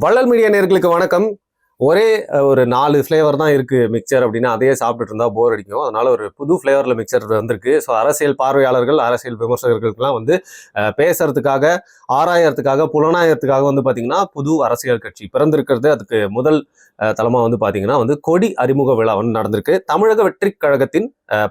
வள்ளல் மீடியா நேயர்களுக்கு வணக்கம். ஒரே ஒரு 4 ஃப்ளேவர் தான் இருக்கு மிக்சர் அப்படின்னா அதையே சாப்பிட்டுட்டு இருந்தா போர் அடிக்கும். அதனால ஒரு புது ஃப்ளேவர்ல மிக்சர் வந்திருக்கு. ஸோ அரசியல் பார்வையாளர்கள், அரசியல் விமர்சகர்களுக்கெல்லாம் பேசுறதுக்காக, ஆராயறதுக்காக, புலனாயறதுக்காக பார்த்தீங்கன்னா புது அரசியல் கட்சி பிறந்திருக்கிறது. அதுக்கு முதல் தளமா பார்த்தீங்கன்னா கொடி அறிமுக விழா நடந்திருக்கு. தமிழக வெற்றி கழகத்தின்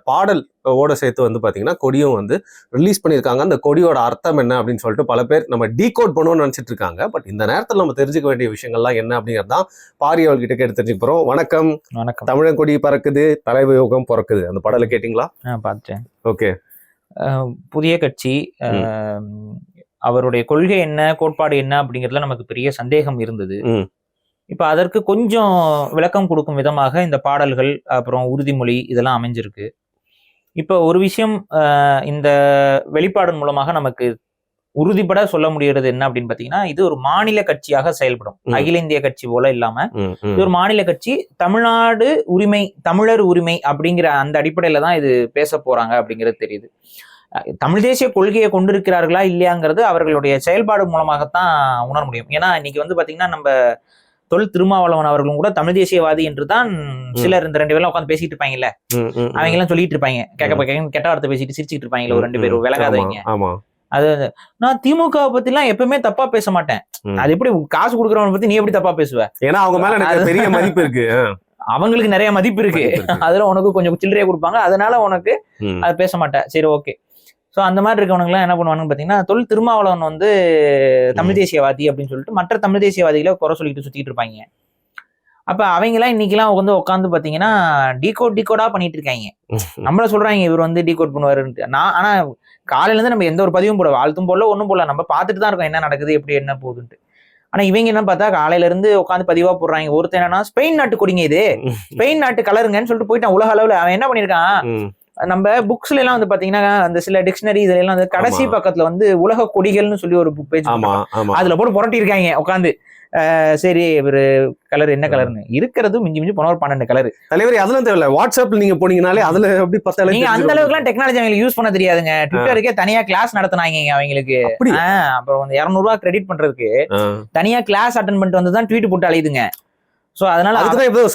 பாடல் ஓட சேர்த்து பார்த்தீங்கன்னா கொடியும் ரிலீஸ் பண்ணியிருக்காங்க. அந்த கொடியோட அர்த்தம் என்ன அப்படின்னு சொல்லிட்டு பல பேர் நம்ம டீகோட் பண்ணுவோம்னு நினைச்சிட்டு இருக்காங்க. பட் இந்த நேரத்தில் நம்ம தெரிஞ்சுக்க வேண்டிய விஷயங்கள்லாம் என்ன அப்படிங்கிறது தான் பாரியவர்கிட்ட கேட்டு தெரிஞ்சுக்க போறோம். வணக்கம். வணக்கம். தமிழன் கொடி பறக்குது, தலைவயோகம் பிறக்குது, அந்த பாடலை கேட்டீங்களா? பார்த்தேன். ஓகே. புதிய கட்சி, அவருடைய கொள்கை என்ன, கோட்பாடு என்ன அப்படிங்கிறதுல நமக்கு பெரிய சந்தேகம் இருந்தது. இப்ப அதற்கு கொஞ்சம் விளக்கம் கொடுக்கும் விதமாக இந்த பாடல்கள், அப்புறம் உறுதிமொழி இதெல்லாம் அமைஞ்சிருக்கு. இப்ப ஒரு விஷயம் இந்த வெளிப்பாடு மூலமாக நமக்கு உறுதிப்பட சொல்ல முடியறது என்ன அப்படின்னு பாத்தீங்கன்னா, இது ஒரு மாநில கட்சியாக செயல்படும். அகில இந்திய கட்சி போல இல்லாம இது ஒரு மாநில கட்சி. தமிழ்நாடு உரிமை, தமிழர் உரிமை அப்படிங்கிற அந்த அடிப்படையில தான் இது பேச போறாங்க அப்படிங்கிறது தெரியுது. தமிழ் தேசிய கொள்கையை கொண்டிருக்கிறார்களா இல்லையாங்கிறது அவர்களுடைய செயல்பாடு மூலமாகத்தான் உணர முடியும். ஏன்னா இன்னைக்கு பாத்தீங்கன்னா நம்ம தொல் திருமாவளவன் அவர்களும் கூட தமிழ் தேசியவாதி என்றுதான் சிலர் இந்த 2 பேரும் உட்காந்து பேசிட்டு இருப்பாங்கல்ல, அவங்க எல்லாம் சொல்லிட்டு இருப்பாங்க, கெட்ட வார்த்தை பேசிட்டு சிரிச்சுட்டு இருப்பாங்க ஒரு 2 பேரும் விளங்காதவங்க. அது நான் திமுக பத்தி எல்லாம் எப்பவுமே தப்பா பேச மாட்டேன். அது எப்படி காசு கொடுக்கறவனை பத்தி நீ எப்படி தப்பா பேசுவ? ஏன்னா அவங்க மேல எனக்கு பெரிய மதிப்பு இருக்கு, அவங்களுக்கு நிறைய மதிப்பு இருக்கு, அதுல உனக்கு கொஞ்சம் சில்லறையா கொடுப்பாங்க, அதனால உனக்கு அது பேச மாட்டேன். சரி, ஓகே. ஸோ அந்த மாதிரி இருக்கவனுங்க எல்லாம் என்ன பண்ணுவாங்கன்னு பார்த்தீங்கன்னா, தொல் திருமாவளவன் தமிழ் தேசியவாதி அப்படின்னு சொல்லிட்டு மற்ற தமிழ் தேசியவாதிகளை குறை சொல்லிட்டு சுத்திட்டு இருப்பாங்க. அப்ப அவங்கெல்லாம் இன்னைக்கெல்லாம் உட்காந்து பாத்தீங்கன்னா டீகோடா பண்ணிட்டு இருக்காங்க. நம்மள சொல்றாங்க இவர் டீகோட் பண்ணுவாருன்ட்டு. ஆனா காலையில இருந்து நம்ம எந்த ஒரு பதிவும் போட, வாழ்த்தும் போடல, ஒன்றும் போடல, நம்ம பார்த்துட்டு தான் இருக்கோம் என்ன நடக்குது, எப்படி என்ன போகுதுன்ட்டு. ஆனா இவங்க என்ன பார்த்தா காலையில இருந்து உட்காந்து பதிவா போடுறாங்க. ஒருத்தர் என்னன்னா, ஸ்பெயின் நாட்டு கொடிங்க, இது ஸ்பெயின் நாட்டு கலருங்கன்னு சொல்லிட்டு போயிட்டான் உலக அளவுல. அவன் என்ன பண்ணிருக்கான், நம்ம புக்ஸ்ல எல்லாம் பாத்தீங்கன்னா அந்த சில டிக்ஷனரி இதுல எல்லாம் கடைசி பக்கத்துல உலக கொடிகள்னு சொல்லி ஒரு பேஜ் அதுல போட்டு புரட்டி இருக்காங்க உட்காந்து. சரி, ஒரு கலர் என்ன கலர்னு இருக்கிறது மிஞ்சி மிஞ்சி போன ஒரு 12 கலர். தலைவர் அதெல்லாம் தேவையில்ல, வாட்ஸ்அப்ல நீங்க போனீங்கனாலே அதுல எப்படி பார்த்தாலும் நீங்க அந்த அளவுக்கு எல்லாம் டெக்னாலஜி அவங்களுக்கு யூஸ் பண்ண தெரியாதுங்க. ட்விட்டருக்கே தனியா கிளாஸ் நடத்தினாங்க அவங்களுக்கு. அப்புறம் 200 ரூபாய் கிரெடிட் பண்றதுக்கு தனியா கிளாஸ் அட்டன் பண்ணிட்டு வந்துதான் ட்வீட் போட்டு அழையுதுங்க. சோ அதனால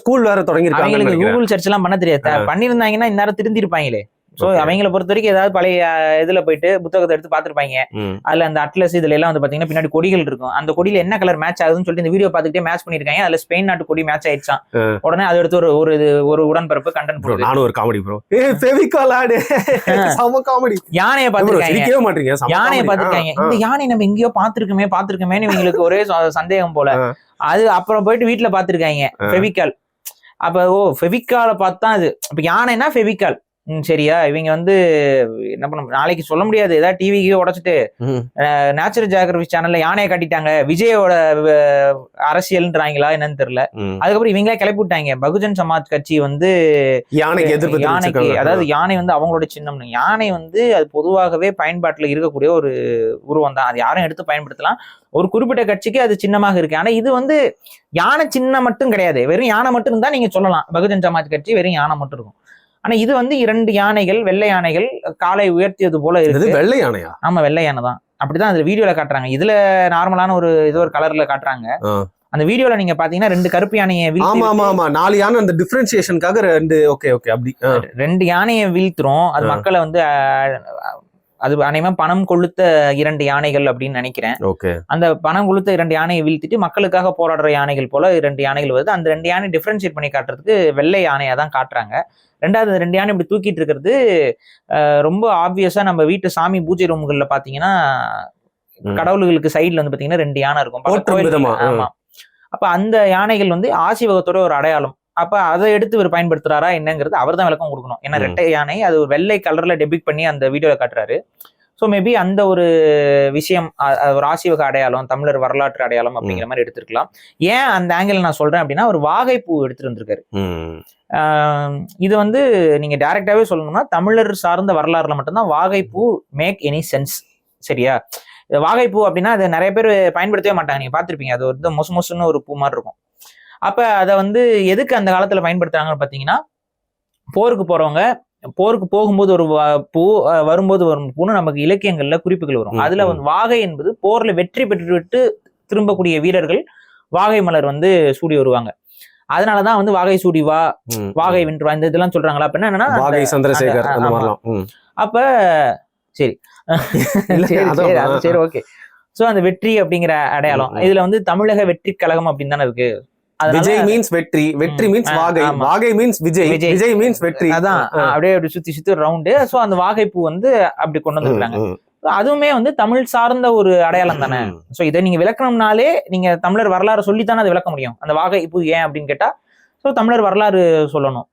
ஸ்கூல் வேற தொடங்கிருக்காங்க. அவங்களுக்கு கூகுள் சர்ச் எல்லாம் பண்ண தெரியாது. பண்ணிருந்தாங்கன்னா இந்நேரம் திருந்திருப்பாங்களே. சோ அவங்கள பொறுத்த வரைக்கும் ஏதாவது பழைய இதுல போயிட்டு புத்தகத்தை எடுத்து பாத்துருப்பாங்க. அதுல அந்த அட்லஸ் இதுல எல்லாம் பாத்தீங்கன்னா பின்னாடி கொடிகள் இருக்கும். அந்த கொடியில என்ன கலர் மேட்ச் ஆகுதுன்னு சொல்லிட்டு இந்த வீடியோ பாத்துக்கிட்டே மேட்ச் பண்ணிருக்காங்க. அதுல ஸ்பெயின் நாட்டு கொடி மேட்ச் ஆயிடுச்சான். உடனே அதை எடுத்து ஒரு உடன்பரப்பு கண்டென்ட் போடுறது. நானும் ஒரு காமெடி ப்ரோ, யானையை பாத்துருக்காங்க. யானையை பாத்துருக்காங்க. இந்த யானை நம்ம எங்கேயோ பாத்துருக்கோமேன்னு இவங்களுக்கு ஒரே சந்தேகம் போல. அது அப்புறம் போயிட்டு வீட்டுல பாத்துருக்காங்க ஃபெவிகால். அப்ப ஃபெவிகாலை பார்த்தா அது இப்ப யானைனா ஃபெவிகால். சரியா, இவங்க என்ன பண்ண நாளைக்கு சொல்ல முடியாது, ஏதாவது டிவிக்கு உடைச்சிட்டு நேச்சுரல் ஜியோகிராஃபி சேனல்ல யானையை காட்டிட்டாங்க, விஜயோட அரசியல்ன்றாங்களா என்னன்னு தெரியல. அதுக்கப்புறம் இவங்களே கிளப்பி விட்டாங்க. பகுஜன் சமாஜ் கட்சி யானைக்கு, அதாவது யானை அவங்களோட சின்னம். யானை அது பொதுவாகவே பயன்பாட்டுல இருக்கக்கூடிய ஒரு உருவம் தான். அது யாரும் எடுத்து பயன்படுத்தலாம். ஒரு குறிப்பிட்ட கட்சிக்கு அது சின்னமாக இருக்கு. ஆனா இது யானை சின்னம் மட்டும் கிடையாது, வெறும் யானை மட்டும் இருந்தா நீங்க சொல்லலாம் பகுஜன் சமாஜ் கட்சி வெறும் யானை மட்டும் இருக்கும். ஆனா இது 2 யானைகள், வெள்ளை யானைகள் காலை உயர்த்தியது போல இருக்கு. வெள்ளை யானையா? ஆமா, வெள்ளை யானை தான். அப்படிதான் அதுல வீடியோல காட்டுறாங்க. இதுல நார்மலான ஒரு கலர்ல காட்டுறாங்க. அந்த வீடியோல நீங்க பாத்தீங்கன்னா 2 கருப்பு யானையை 4 யானை அந்த டிஃபரன்சியேஷனுக்காக 2. ஓகே அப்படி 2 யானையை வீழ்த்துறோம். அது மக்களை அது அனைவா பணம் கொளுத்த 2 யானைகள் அப்படின்னு நினைக்கிறேன். அந்த பணம் கொளுத்த 2 யானையை வீழ்த்திட்டு மக்களுக்காக போராடுற யானைகள் போல 2 யானைகள் வருது. அந்த 2 யானை டிஃபரன்ஷியேட் பண்ணி காட்டுறதுக்கு வெள்ளை யானையா தான் காட்டுறாங்க. 2வது 2 யானை இப்படி தூக்கிட்டு இருக்கிறது ரொம்ப ஆப்வியஸா நம்ம வீட்டு சாமி பூஜை ரூம்கள்ல பாத்தீங்கன்னா கடவுள்களுக்கு சைட்ல பாத்தீங்கன்னா 2 யானை இருக்கும். ஆமா. அப்ப அந்த யானைகள் ஆசிவகத்தோட ஒரு அடையாளம். அப்ப அதை எடுத்து இவர் பயன்படுத்துறாரா என்னங்கிறது அவர் தான் விளக்கம் கொடுக்கணும். ஏன்னா ரெட்டை யானை அது ஒரு வெள்ளை கலர்ல டெபிக் பண்ணி அந்த வீடியோல காட்டுறாரு. ஸோ மேபி அந்த ஒரு விஷயம் ஒரு ஆசிவக அடையாளம், தமிழர் வரலாற்று அடையாளம் அப்படிங்கிற மாதிரி எடுத்திருக்கலாம். ஏன் அந்த ஆங்கிள் நான் சொல்றேன் அப்படின்னா, ஒரு வாகைப்பூ எடுத்துட்டு வந்திருக்காரு. இது நீங்க டைரக்டாவே சொல்லணும்னா தமிழர் சார்ந்த வரலாறுல மட்டும்தான் வாகைப்பூ மேக் எனி சென்ஸ். சரியா, வாகைப்பூ அப்படின்னா அதை நிறைய பேர் பயன்படுத்தவே மாட்டாங்க. நீங்க பாத்திருப்பீங்க, அது மொசுன்னு ஒரு பூ மாதிரி இருக்கும். அப்ப அதை எதுக்கு அந்த காலத்துல பயன்படுத்துறாங்கன்னு பாத்தீங்கன்னா, போருக்கு போறவங்க போருக்கு போகும்போது ஒரு பூ, வரும்போது வரும் பூன்னு நமக்கு இலக்கியங்கள்ல குறிப்புகள் வரும். அதுல வாகை என்பது போர்ல வெற்றி பெற்றுவிட்டு திரும்பக்கூடிய வீரர்கள் வாகை மலர் வந்து சூடி வருவாங்க. அதனாலதான் வந்து வாகை சூடி வா, வாகை வென்று வா, இந்த இதெல்லாம் சொல்றாங்களா. அப்ப என்னன்னா வாகை சந்திரசேகர் அந்த மாதிரிலாம். அப்ப சரி சரி ஓகே. சோ அந்த வெற்றி அப்படிங்கிற அடையாளம் இதுல வந்து தமிழக வெற்றி கழகம் அப்படின்னு தானே இருக்கு. விஜய் மீன்ஸ் வெற்றி, வெற்றி மீன்ஸ் வாகை, வாகை மீன்ஸ் விஜய், விஜய் மீன்ஸ் வெற்றி. அதான் அப்படியே அப்படி சுத்தி சுத்தி ரவுண்டு. சோ அந்த வாகை பூ வந்து அப்படி கொண்டு வந்துருக்காங்க. அதுவுமே வந்து தமிழ் சார்ந்த ஒரு அடையாளம் தானே. சோ இதை நீங்க விளக்கணும்னாலே நீங்க தமிழர் வரலாறு சொல்லித்தானே அதை விளக்க முடியும். அந்த வாகை பூ ஏன் அப்படின்னு கேட்டா சோ தமிழர் வரலாறு சொல்லணும்.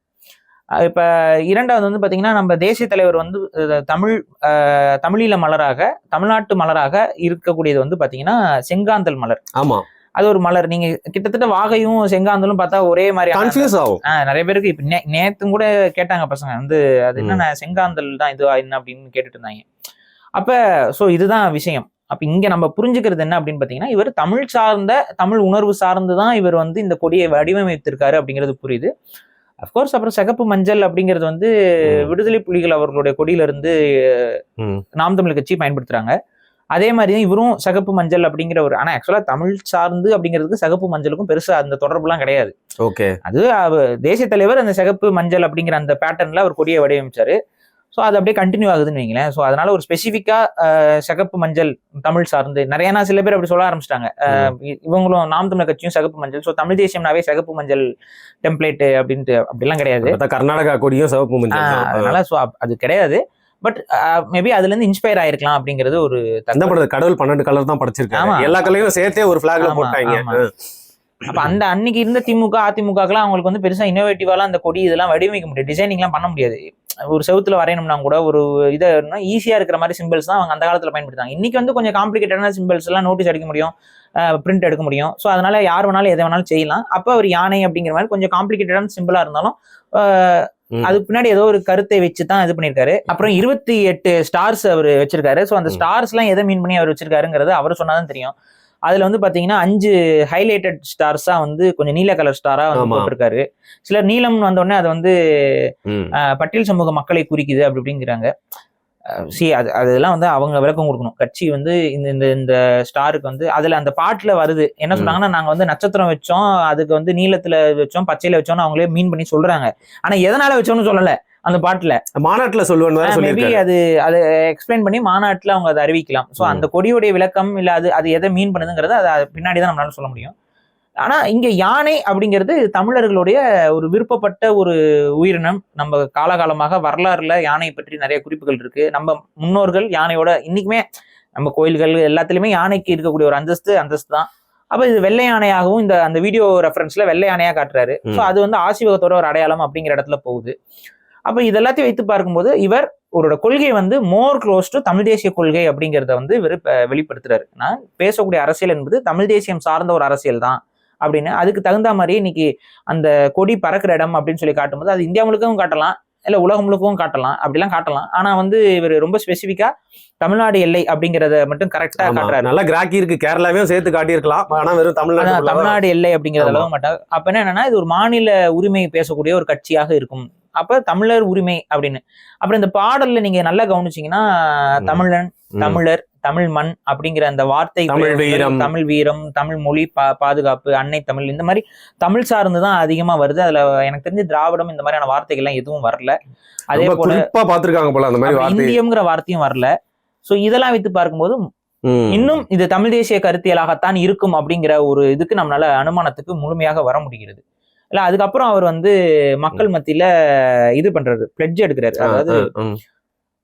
இப்ப இரண்டாவது வந்து பாத்தீங்கன்னா நம்ம தேசிய தலைவர் வந்து தமிழீழ மலராக, தமிழ்நாட்டு மலராக இருக்கக்கூடியது வந்து பாத்தீங்கன்னா செங்காந்தல் மலர். ஆமா, அது ஒரு மலர். நீங்க கிட்டத்தட்ட வாகையும் செங்காந்தலும் பார்த்தா ஒரே மாதிரி கன்ஃபியூஸ் ஆகும். நிறைய பேருக்கு இப்ப நேத்தும் கூட கேட்டாங்க பசங்க வந்து அது என்ன செங்காந்தல் தான் இது என்ன அப்படின்னு கேட்டுட்டு இருந்தாங்க. அப்ப சோ இதுதான் விஷயம். அப்ப இங்க நம்ம புரிஞ்சுக்கிறது என்ன அப்படின்னு பாத்தீங்கன்னா இவர் தமிழ் சார்ந்த, தமிழ் உணர்வு சார்ந்துதான் இவர் வந்து இந்த கொடியை வடிவமைத்திருக்காரு அப்படிங்கிறது புரியுது. அப்கோர்ஸ் அப்புறம் சிகப்பு மஞ்சள் அப்படிங்கிறது வந்து விடுதலை புலிகள் அவர்களுடைய கொடியில இருந்து நாம் தமிழ் கட்சி பயன்படுத்துறாங்க. அதே மாதிரிதான் இவரும் சிகப்பு மஞ்சள் அப்படிங்கிற ஒரு, ஆனா ஆக்சுவலா தமிழ் சார்ந்து அப்படிங்கிறதுக்கு சிகப்பு மஞ்சளுக்கும் பெருசா அந்த தொடர்புலாம் கிடையாது. ஓகே, அது தேசிய தலைவர் அந்த சிகப்பு மஞ்சள் அப்படிங்கிற அந்த பேட்டர்ன்ல அவர் கொடியை வடிவமைச்சாரு. ஸோ அது அப்படியே கண்டினியூ ஆகுதுன்னு வைங்களேன். ஸோ அதனால ஒரு ஸ்பெசிஃபிக்கா சிகப்பு மஞ்சள் தமிழ் சார்ந்து நிறைய சில பேர் அப்படி சொல்ல ஆரம்பிச்சிட்டாங்க. இவங்களும் நாம் தமிழர் கட்சியும் சிகப்பு மஞ்சள், ஸோ தமிழ் தேசியம்னாவே சிகப்பு மஞ்சள் டெம்ப்ளேட் அப்படின்ட்டு அப்படிலாம் கிடையாது. கர்நாடகா கொடியும் சிகப்பு மஞ்சள், அதனால ஸோ அது கிடையாது. பட் மேபி அதுல இருந்து இன்ஸ்பயர் ஆயிருக்கலாம் அப்படிங்கிறது ஒரு கடவுள் 12 கலர் தான் படைச்சிருக்காங்க, எல்லா கலரையும் சேர்த்தே ஒரு பிளாக்ல போட்டாங்க. அப்ப அந்த அன்னைக்கு இருந்த திமுக அதிமுகலாம் அவங்களுக்கு வந்து பெருசா இன்னோவேட்டிவாலாம் அந்த கொடி இதெல்லாம் வடிவமைக்க முடியாது, டிசைனிங்லாம் பண்ண முடியாது. ஒரு செவுத்துல வரையணும்னா கூட ஒரு இதை ஈஸியா இருக்கிற மாதிரி சிம்பிள்ஸ் தான் அவங்க அந்த காலத்துல பயன்படுத்தாங்க. இன்னைக்கு வந்து கொஞ்சம் காம்ப்ளிகேட்டடான சிம்பிள்ஸ் எல்லாம் நோட்டீஸ் அடிக்க முடியும், பிரிண்ட் எடுக்க முடியும். ஸோ அதனால யார் வேணாலும் எதை வேணாலும் செய்யலாம். அப்ப ஒரு யானை அப்படிங்கிற மாதிரி கொஞ்சம் காம்ப்ளிகேட்டடான சிம்பிளா இருந்தாலும் அதுக்கு பின்னாடி ஏதோ ஒரு கருத்தை வச்சு தான் இது பண்ணியிருக்காரு. அப்புறம் 28 ஸ்டார்ஸ் அவர் வச்சிருக்காரு. ஸோ அந்த ஸ்டார்ஸ் எல்லாம் எதை மீன் பண்ணி அவர் வச்சிருக்காருங்கிறது அவர் சொன்னாதான் தெரியும். அதுல வந்து பாத்தீங்கன்னா 5 ஹைலைட்டட் ஸ்டார்ஸா வந்து கொஞ்சம் நீல கலர் ஸ்டாரா வந்து போட்டிருக்காரு. சிலர் நீலம் வந்த உடனே அது வந்து பட்டியல் சமூக மக்களை குறிக்குது அப்படி அப்படிங்கிறாங்க. அதெல்லாம் வந்து அவங்க விளக்கம் கொடுக்கணும். கட்சி வந்து இந்த ஸ்டாருக்கு வந்து அதுல அந்த பாட்டுல வருது என்ன சொல்றாங்கன்னா, நாங்க வந்து நட்சத்திரம் வச்சோம், அதுக்கு வந்து நீலத்துல வச்சோம், பச்சையில வச்சோம்னு அவங்களே மீன் பண்ணி சொல்றாங்க. ஆனா எதனால வச்சோம்னு சொல்லல. அந்த பாட்டுல மாநாட்டுல சொல்லுவாங்க, மேபி அதை எக்ஸ்பிளைன் பண்ணி மாநாட்டுல அவங்க அதை அறிவிக்கலாம். சோ அந்த கொடியுடைய விளக்கம் இல்ல அது எதை மீன் பண்ணுதுங்கிறது அது பின்னாடிதான் நம்மளால சொல்ல முடியும். ஆனா இங்க யானை அப்படிங்கிறது தமிழர்களுடைய ஒரு விருப்பப்பட்ட ஒரு உயிரினம். நம்ம காலகாலமாக வரலாறுல யானையை பற்றி நிறைய குறிப்புகள் இருக்கு. நம்ம முன்னோர்கள் யானையோட இன்னைக்குமே நம்ம கோயில்கள் எல்லாத்துலயுமே யானைக்கு இருக்கக்கூடிய ஒரு அந்தஸ்து தான். அப்ப இது வெள்ளை யானையாகவும் அந்த வீடியோ ரெஃபரன்ஸ்ல வெள்ளை யானையா காட்டுறாரு. ஸோ அது வந்து ஆசிவகத்தோட ஒரு அடையாளம் அப்படிங்கிற இடத்துல போகுது. அப்ப இது எல்லாத்தையும் வைத்து பார்க்கும்போது இவர் அவரோட கொள்கை வந்து மோர் க்ளோஸ் டு தமிழ் தேசிய கொள்கை அப்படிங்கிறத வந்து இவர் வெளிப்படுத்துறாரு. நான் பேசக்கூடிய அரசியல் என்பது தமிழ் தேசியம் சார்ந்த ஒரு அரசியல் தான் அப்படின்னு. அதுக்கு தகுந்த மாதிரி இன்னைக்கு அந்த கொடி பறக்கிற இடம் அப்படின்னு சொல்லி காட்டும்போது அது இந்தியா முழுக்கவும் காட்டலாம், இல்ல உலகம் முழுக்கவும் காட்டலாம், அப்படிலாம் காட்டலாம். ஆனா வந்து இவர் ரொம்ப ஸ்பெசிஃபிக்கா தமிழ்நாடு எல்லை அப்படிங்கறத மட்டும் கரெக்டா காட்டுறாரு. நல்லா கிராக்கி இருக்கு, கேரளாவையும் சேர்த்து காட்டியிருக்கலாம். ஆனா வெறும் தமிழ்நாடு எல்லை அப்படிங்கறத அளவு மாட்டாங்க. அப்ப என்னன்னா இது ஒரு மாநில உரிமை பேசக்கூடிய ஒரு கட்சியாக இருக்கும். அப்ப தமிழர் உரிமை அப்படின்னு. அப்புறம் இந்த பாடல்ல நீங்க நல்லா கவனிச்சீங்கன்னா தமிழன், தமிழர், தமிழ் மண் அப்படிங்கிற அந்த வார்த்தை, தமிழ் வீரம், தமிழ் மொழி பாதுகாப்பு, அன்னை தமிழ், இந்த மாதிரி தமிழ் சார்ந்துதான் அதிகமா வருது. அதுல எனக்கு தெரிஞ்சு திராவிடம் இந்த மாதிரியான வார்த்தைகள் எல்லாம் எதுவும் வரல. அதே போல பாத்துருக்காங்க போல அந்த மாதிரி இந்தியம்ங்கிற வார்த்தையும் வரல. சோ இதெல்லாம் வைத்து பார்க்கும்போது இன்னும் இது தமிழ் தேசிய கருத்தியலாகத்தான் இருக்கும் அப்படிங்கிற ஒரு இதுக்கு நம்மளால அனுமானத்துக்கு முழுமையாக வர முடிகிறது. இல்ல அதுக்கப்புறம் அவர் வந்து மக்கள் மத்தியில இது பண்றாரு, பிளட்ஜ் எடுக்கிறாரு, அதாவது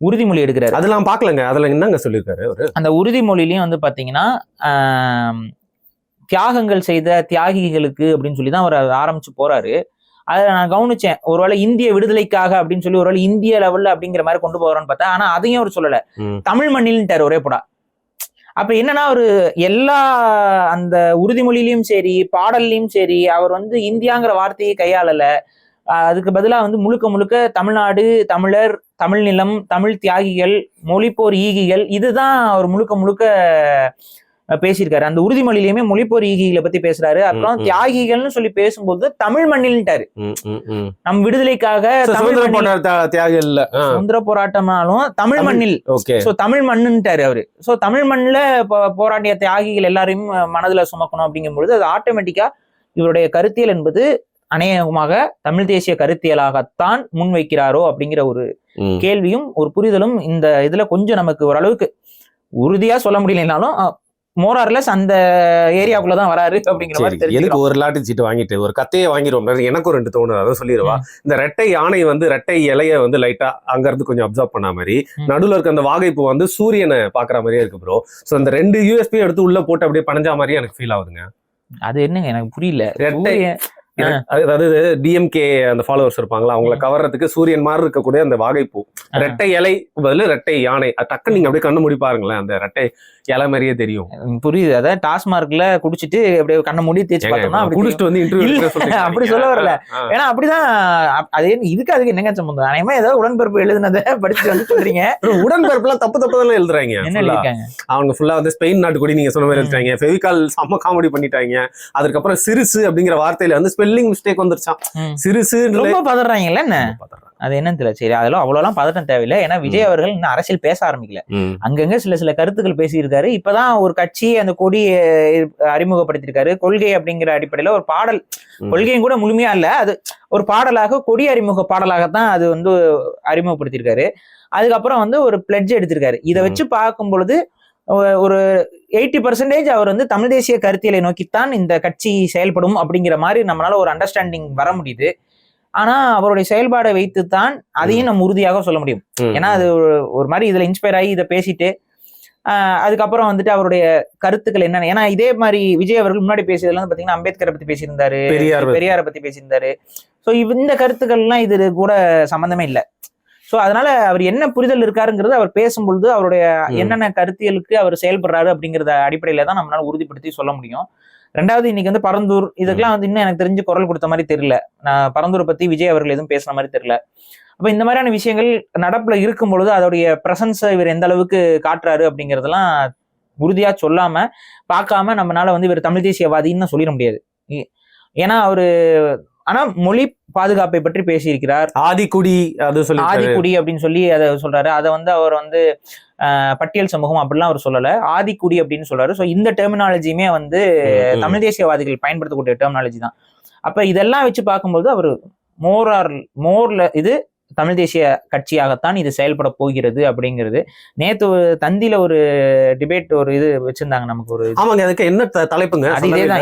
உறுதிமொழி எடுக்கிறாரு. அதெல்லாம் பாக்கலங்க. அதுல என்னங்க சொல்லியிருக்காரு அந்த உறுதிமொழிலையும் வந்து பாத்தீங்கன்னா தியாகங்கள் செய்த தியாகிகளுக்கு அப்படின்னு சொல்லிதான் அவர் ஆரம்பிச்சு போறாரு. அதை நான் கவனிச்சேன். ஒருவேளை இந்திய விடுதலைக்காக அப்படின்னு சொல்லி ஒருவேளை இந்திய லெவல்ல அப்படிங்கிற மாதிரி கொண்டு போறோம்னு பார்த்தா, ஆனா அதையும் அவர் சொல்லல, தமிழ் மண்ணில்ட்டார் ஒரே போடா. அப்ப என்னன்னா ஒரு எல்லா அந்த உறுதிமொழியிலையும் சரி பாடல்லையும் சரி அவர் வந்து இந்தியாங்கிற வார்த்தையை கையாளல. அதுக்கு பதிலா வந்து முழுக்க தமிழ்நாடு, தமிழர், தமிழ் நிலம், தமிழ் தியாகிகள், மொழிப்போர் ஈகிகள், இதுதான் அவர் முழுக்க பேசியிருக்காரு. அந்த உறுதிமொழியிலுமே மொழிப்போர் ஈகிகளை பத்தி பேசுறாரு. அப்புறம் தியாகிகள்னு சொல்லி பேசும்போது தமிழ் மண்ணில்ட்டாரு. நம் விடுதலைக்காக தியாகிகள் இல்ல, சுதந்திர போராட்டம்னாலும் தமிழ் மண்ணில், தமிழ் மண்ணுன்ட்டாரு அவரு. சோ தமிழ் மண்ணில போராடிய தியாகிகள் எல்லாரையும் மனதுல சுமக்கணும் அப்படிங்கும்பொழுது அது ஆட்டோமேட்டிக்கா இவருடைய கருத்தியல் என்பது அநேகமாக தமிழ் தேசிய கருத்தியலாகத்தான் முன்வைக்கிறாரோ அப்படிங்கிற ஒரு கேள்வியும் ஒரு புரிதலும் இந்த இதுல கொஞ்சம் நமக்கு ஓரளவுக்கு உறுதியா சொல்ல முடியலனாலும் மோரார்லெஸ் அந்த ஏரியாக்குள்ளதான் வராரு அப்படிங்கிற மாதிரி. எதுக்கு ஒரு லாட்டி சீட்டு வாங்கிட்டு ஒரு கத்தையை வாங்கிடுவோம், எனக்கும் 2 தோணுது, அதை சொல்லிடுவா. இந்த ரெட்டை யானை ரெட்டை இலைய லைட்டா அங்க இருந்து கொஞ்சம் அப்சர்வ் பண்ண மாதிரி, நடுவுல இருக்க அந்த வாகைப்பு சூரியனை பாக்குற மாதிரியே இருக்கு ப்ரோ. சோ அந்த 2 யூஎஸ்பி எடுத்து உள்ள போட்டு அப்படியே பனஞ்சா மாதிரி எனக்கு ஃபீல் ஆகுதுங்க. அது என்னங்க எனக்கு புரியல. ரெட்டை அதாவது டிஎம்கே அந்த ஃபாலோவர்ஸ் இருப்பாங்களா, அவங்களை கவர்றதுக்கு சூரியன் மாதிரி இருக்கக்கூடிய அந்த வாகைப்பூ, ரெட்டை இலை பதில் ரெட்டை யானை, டக்கு நீங்க அப்படியே கண்ணு மூடி பாருங்களேன், அந்த ரெட்டை இலை மாதிரியே தெரியும். புரியுது. அதாவது டாஸ்மார்க்ல குடிச்சிட்டு அப்படியே கண்ணை மூடி தேய்ச்சி பார்த்தோம்னா அப்படி சொல்ல வரல. ஏன்னா அப்படிதான். அது இதுக்கு அதுக்கு என்னங்க சம்பந்தம்? அனைமா ஏதாவது உடன்பிறப்பு எழுதுனதை படிச்சு சொல்றீங்க. உடன்பிறப்பு எல்லாம் தப்பு தான் எழுதுறாங்க. என்ன எழுதிருக்காங்க அவங்க? ஃபுல்லா ஸ்பெயின் நாட்டு கூட நீங்க சொன்ன மாதிரி எழுதுறாங்க. ஃபெவிகால் செம்ம காமெடி பண்ணிட்டாங்க. அதுக்கப்புறம் சிறுசு அப்படிங்கிற வார்த்தையில ஸ்பெல்லிங் மிஸ்டேக் வந்துருச்சான். சிறுசு ரொம்ப பதறாங்கல்ல. என்ன அது என்னன்னு தெரியல. சரி, அதெல்லாம் அவ்வளவுலாம் பதட்டம் தேவையில்லை. ஏன்னா விஜய் அவர்கள் இன்னும் அரசியல் பேச ஆரம்பிக்கல. அங்கங்க சில கருத்துக்கள் பேசியிருக்காரு. இப்பதான் ஒரு கட்சி அந்த கொடி அறிமுகப்படுத்திருக்காரு. கொள்கை அப்படிங்கிற அடிப்படையில ஒரு பாடல், கொள்கையும் கூட முழுமையா இல்ல, அது ஒரு பாடலாக, கொடி அறிமுக பாடலாகத்தான் அது அறிமுகப்படுத்திருக்காரு. அதுக்கப்புறம் ஒரு பிளட்ஜ் எடுத்திருக்காரு. இதை வச்சு பார்க்கும் பொழுது ஒரு 80% அவர் தமிழ் தேசிய கருத்தியலை நோக்கித்தான் இந்த கட்சி செயல்படும் அப்படிங்கிற மாதிரி நம்மளால ஒரு அண்டர்ஸ்டாண்டிங் வர முடியுது. ஆனா அவருடைய செயல்பாடை வைத்துத்தான் அதையும் நம்ம உறுதியாக சொல்ல முடியும். ஏன்னா அது ஒரு மாதிரி இதுல இன்ஸ்பயர் ஆகி இதை பேசிட்டு அதுக்கப்புறம் அவருடைய கருத்துக்கள் என்னென்ன, ஏன்னா இதே மாதிரி விஜய் அவர்கள் முன்னாடி பேசியதுல பாத்தீங்கன்னா அம்பேத்கரை பத்தி பேசியிருந்தாரு, பெரியாரை பத்தி பேசியிருந்தாரு. சோ இந்த கருத்துக்கள்லாம் இது கூட சம்பந்தமே இல்லை. சோ அதனால அவர் என்ன புரிதல் இருக்காருங்கிறது அவர் பேசும்பொழுது அவருடைய என்னென்ன கருத்தியலுக்கு அவர் செயல்படுறாரு அப்படிங்கறத அடிப்படையில தான் நம்மளால உறுதிப்படுத்தி சொல்ல முடியும். ரெண்டாவது, இன்னைக்கு பரந்தூர் இதுக்கெல்லாம் இன்னும் எனக்கு தெரிஞ்சு குரல் கொடுத்த மாதிரி தெரியல. நான் பரந்தூரை பத்தி விஜய் அவர்கள் எதுவும் பேசுன மாதிரி தெரியல. அப்ப இந்த மாதிரியான விஷயங்கள் நடப்புல இருக்கும் பொழுது அதோடைய பிரசன்ஸை இவர் எந்த அளவுக்கு காட்டுறாரு அப்படிங்கறதெல்லாம் உறுதியா சொல்லாம பார்க்காம நம்மளால இவர் தமிழ் தேசியவாதின்னு சொல்லிட முடியாது. ஏன்னா அவரு ஆனா மொழி பாதுகாப்பை பற்றி பேசியிருக்கிறார். ஆதிக்குடி அப்படின்னு சொல்லி அதை சொல்றாரு. அதை அவர் பட்டியல் சமூகம் அப்படிலாம் அவர் சொல்லல, ஆதிக்குடி அப்படின்னு சொல்றாரு. ஸோ இந்த டெர்மினாலஜியுமே தமிழ் தேசியவாதிகள் பயன்படுத்தக்கூடிய டெர்மினாலஜி தான். அப்ப இதெல்லாம் வச்சு பார்க்கும்போது அவர் மோர்ல இது தமிழ் தேசிய கட்சியாகத்தான் இது செயல்பட போகிறது அப்படிங்கிறது. நேத்து தந்தியில ஒரு டிபேட் ஒரு இது வச்சிருந்தாங்க நமக்கு ஒரு. ஆமாங்க, அதுக்கு என்ன தலைப்புங்க?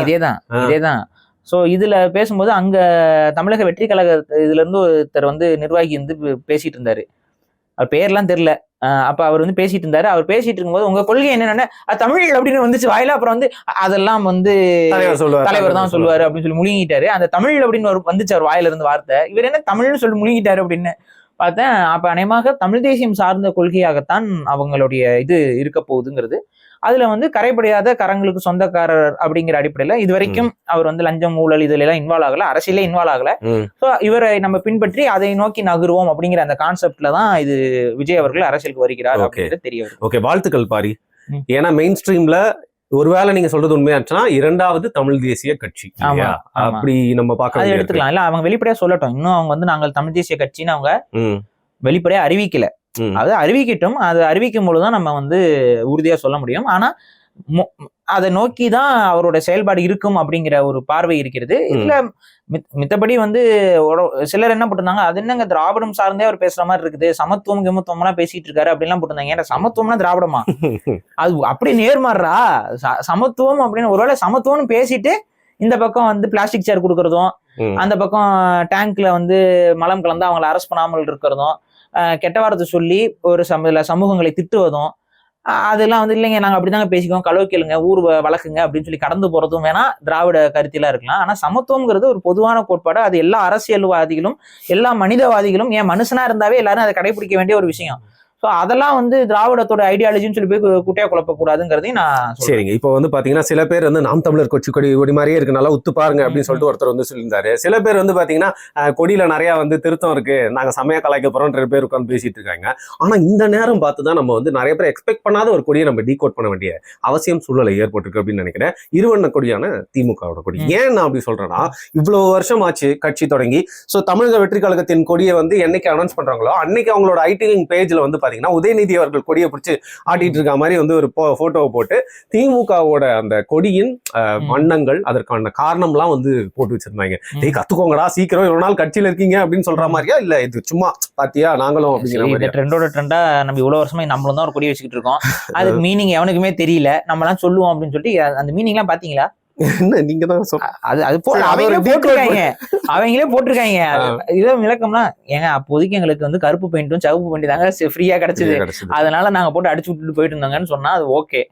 இதேதான். ஸோ இதுல பேசும்போது அங்க தமிழக வெற்றி கழக இதுல இருந்து ஒருத்தர் நிர்வாகி பேசிட்டு இருந்தாரு. அவர் பேர்லாம் தெரியல. அப்ப அவர் பேசிட்டு இருந்தாரு. அவர் பேசிட்டு இருக்கும்போது உங்க கொள்கை என்னன்னா தமிழ் அப்படின்னு வந்துச்சு வாயில. அப்புறம் அதெல்லாம் தலைவர் தான் சொல்லுவாரு அப்படின்னு சொல்லி முழுங்கிட்டாரு. அந்த தமிழ் அப்படின்னு வந்துச்சு அவர் வாயில இருந்து வார்த்தை. இவர் என்ன தமிழ்னு சொல்லி முழுங்கிட்டாரு அப்படின்னு பார்த்தேன். அப்ப அநேகமாக தமிழ் தேசியம் சார்ந்த கொள்கையாகத்தான் அவங்களுடைய இது இருக்க போகுதுங்கிறது. அதுல கரைபடியாத கரங்களுக்கு சொந்தக்காரர் அப்படிங்கிற அடிப்படையில இது வரைக்கும் அவர் லஞ்சம் ஊழல் இதுல எல்லாம் இன்வால்வ் ஆகல, அரசியலே இன்வால்வ் ஆகல. சோ இவரை நம்ம பின்பற்றி அதை நோக்கி நகருவோம் அப்படிங்கிற அந்த கான்செப்ட்ல தான் இது விஜய் அவர்கள் அரசியலுக்கு வருகிறார் அப்படிங்கிறது தெரிய வரும். ஓகே, வாழ்த்துக்கள் பாரி. ஏன்னா மெயின் ஸ்ட்ரீம்ல ஒருவேளை நீங்க சொல்றது உண்மையாச்சுன்னா 2வது தமிழ் தேசிய கட்சி அப்படி நம்ம பார்க்க எடுத்துக்கலாம். இல்ல அவங்க வெளிப்படையா சொல்லட்டும். இன்னும் அவங்க நாங்கள் தமிழ் தேசிய கட்சின்னு அவங்க வெளிப்படையா அறிவிக்கல. அது அறிவிக்கட்டும். அது அறிவிக்கும் பொழுதுதான் நம்ம உறுதியா சொல்ல முடியும். ஆனா அதை நோக்கிதான் அவரோட செயல்பாடு இருக்கும் அப்படிங்கிற ஒரு பார்வை இருக்கிறது. இதுல மித்தபடி சிலர் என்ன போட்டிருந்தாங்க, அது என்னங்க திராவிடம் சார்ந்தே அவர் பேசுற மாதிரி இருக்குது, சமத்துவம் கிமத்துவம் எல்லாம் பேசிட்டு இருக்காரு அப்படின்லாம் போட்டிருந்தாங்க. ஏன்னா சமத்துவம்னா திராவிடமா? அது அப்படி நேர்மாறா? சமத்துவம் அப்படின்னு ஒருவேளை சமத்துவம்னு பேசிட்டு இந்த பக்கம் பிளாஸ்டிக் சேர் கொடுக்கறதும், அந்த பக்கம் டேங்க்ல மலம் கலந்து அவங்களை அரெஸ்ட் பண்ணாமல் இருக்கிறதும், கெட்ட வார்த்தை சொல்லி ஒரு சமூகங்களை திட்டுவதும், அதெல்லாம் இல்லைங்க நாங்க அப்படிதாங்க பேசிக்கோம், கலோக்கியலுங்க, ஊர் வழக்குங்க அப்படின்னு சொல்லி கடந்து போறதும் வேணா திராவிட கருத்திலா இருக்கலாம். ஆனா சமத்துவம்ங்கிறது ஒரு பொதுவான கோட்பாடு. அது எல்லா அரசியல்வாதிகளும் எல்லா மனிதவாதிகளும், ஏன் மனுஷனா இருந்தாவே எல்லாரும் அதை கடைபிடிக்க வேண்டிய ஒரு விஷயம். ஸோ ஸோ அதெல்லாம் வந்து திராவிடத்தோட ஐடியாலஜின்னு சொல்லி போய் குட்டையா குழப்பக்கூடாதுங்கிறதையும் நான் சொல்றேன். சரிங்க. இப்போ வந்து பாத்தீங்கன்னா சில பேர் வந்து நாம் தமிழர் கொடி மாதிரியே இருக்கு, நல்லா உத்து பாருங்க அப்படின்னு சொல்லிட்டு ஒருத்தர் வந்து சொல்லியிருந்தாரு. சில பேர் வந்து பாத்தீங்கன்னா கொடியில நிறைய வந்து திருத்தம் இருக்கு, நாங்க செமையா கலாய்க்க போறோம் பேர் உட்காந்து பேசிட்டு இருக்காங்க. ஆனா இந்த நேரம் பார்த்துதான் நம்ம வந்து நிறைய பேர் எக்ஸ்பெக்ட் பண்ணாத ஒரு கொடியை நம்ம டீகோட் பண்ண வேண்டிய அவசியம் சூழ்நிலை ஏற்பட்டிருக்கு அப்படின்னு நினைக்கிறேன். இருவண்ண கொடியான திமுகவோட கொடி. ஏன் நான் அப்படி சொல்றேன்னா, இவ்வளவு வருஷம் ஆச்சு கட்சி தொடங்கி. சோ தமிழக வெற்றி கழகத்தின் கொடியை வந்து என்னைக்கு அனௌன்ஸ் பண்றாங்களோ அன்னைக்கு அவங்களோட ஐடிலிங் பேஜ்ல வந்து பாத்தீங்கன்னா உதயநிதி அவர்கள் கொடியை பிடிச்சி ஆட்டிட்டு இருக்க மாதிரி வந்து ஒரு போட்டோவை போட்டு திமுகவோட அந்த கொடியின் வண்ணங்கள் அதற்கான காரணம்லாம் வந்து போட்டு வச்சிருந்தாங்க. கத்துக்கோங்கடா சீக்கிரம், இவ்வளவு நாள் கட்சியில இருக்கீங்க அப்படின்னு சொல்ற மாதிரியா, இல்ல இது சும்மா பாத்தியா நாங்களும் அப்படிங்கிற மாதிரி ட்ரெண்டோட ட்ரெண்டா நம்ம இவ்வளவு வருஷமா நம்மளும் தான் ஒரு கொடி வச்சுக்கிட்டு இருக்கோம். அதுக்கு மீனிங் எவனுக்குமே தெரியல, நம்ம எல்லாம் சொல்லுவோம் அப்படின்னு சொல்லிட்டு அந்த மீனிங் எல்லாம் பாத்தீங்களா? என்ன நீங்க தான் அவங்களே போட்டிருக்காங்க. இதான் விளக்கம்னா ஏங்க அப்போதைக்கு எங்களுக்கு வந்து கருப்பு பெயிண்டும் சிவப்பு பெயிண்ட் தாங்க ஃப்ரீயா கிடைச்சது, அதனால நாங்க போட்டு அடிச்சு விட்டுட்டு போயிட்டு இருந்தாங்கன்னு சொன்னா அது ஓகே.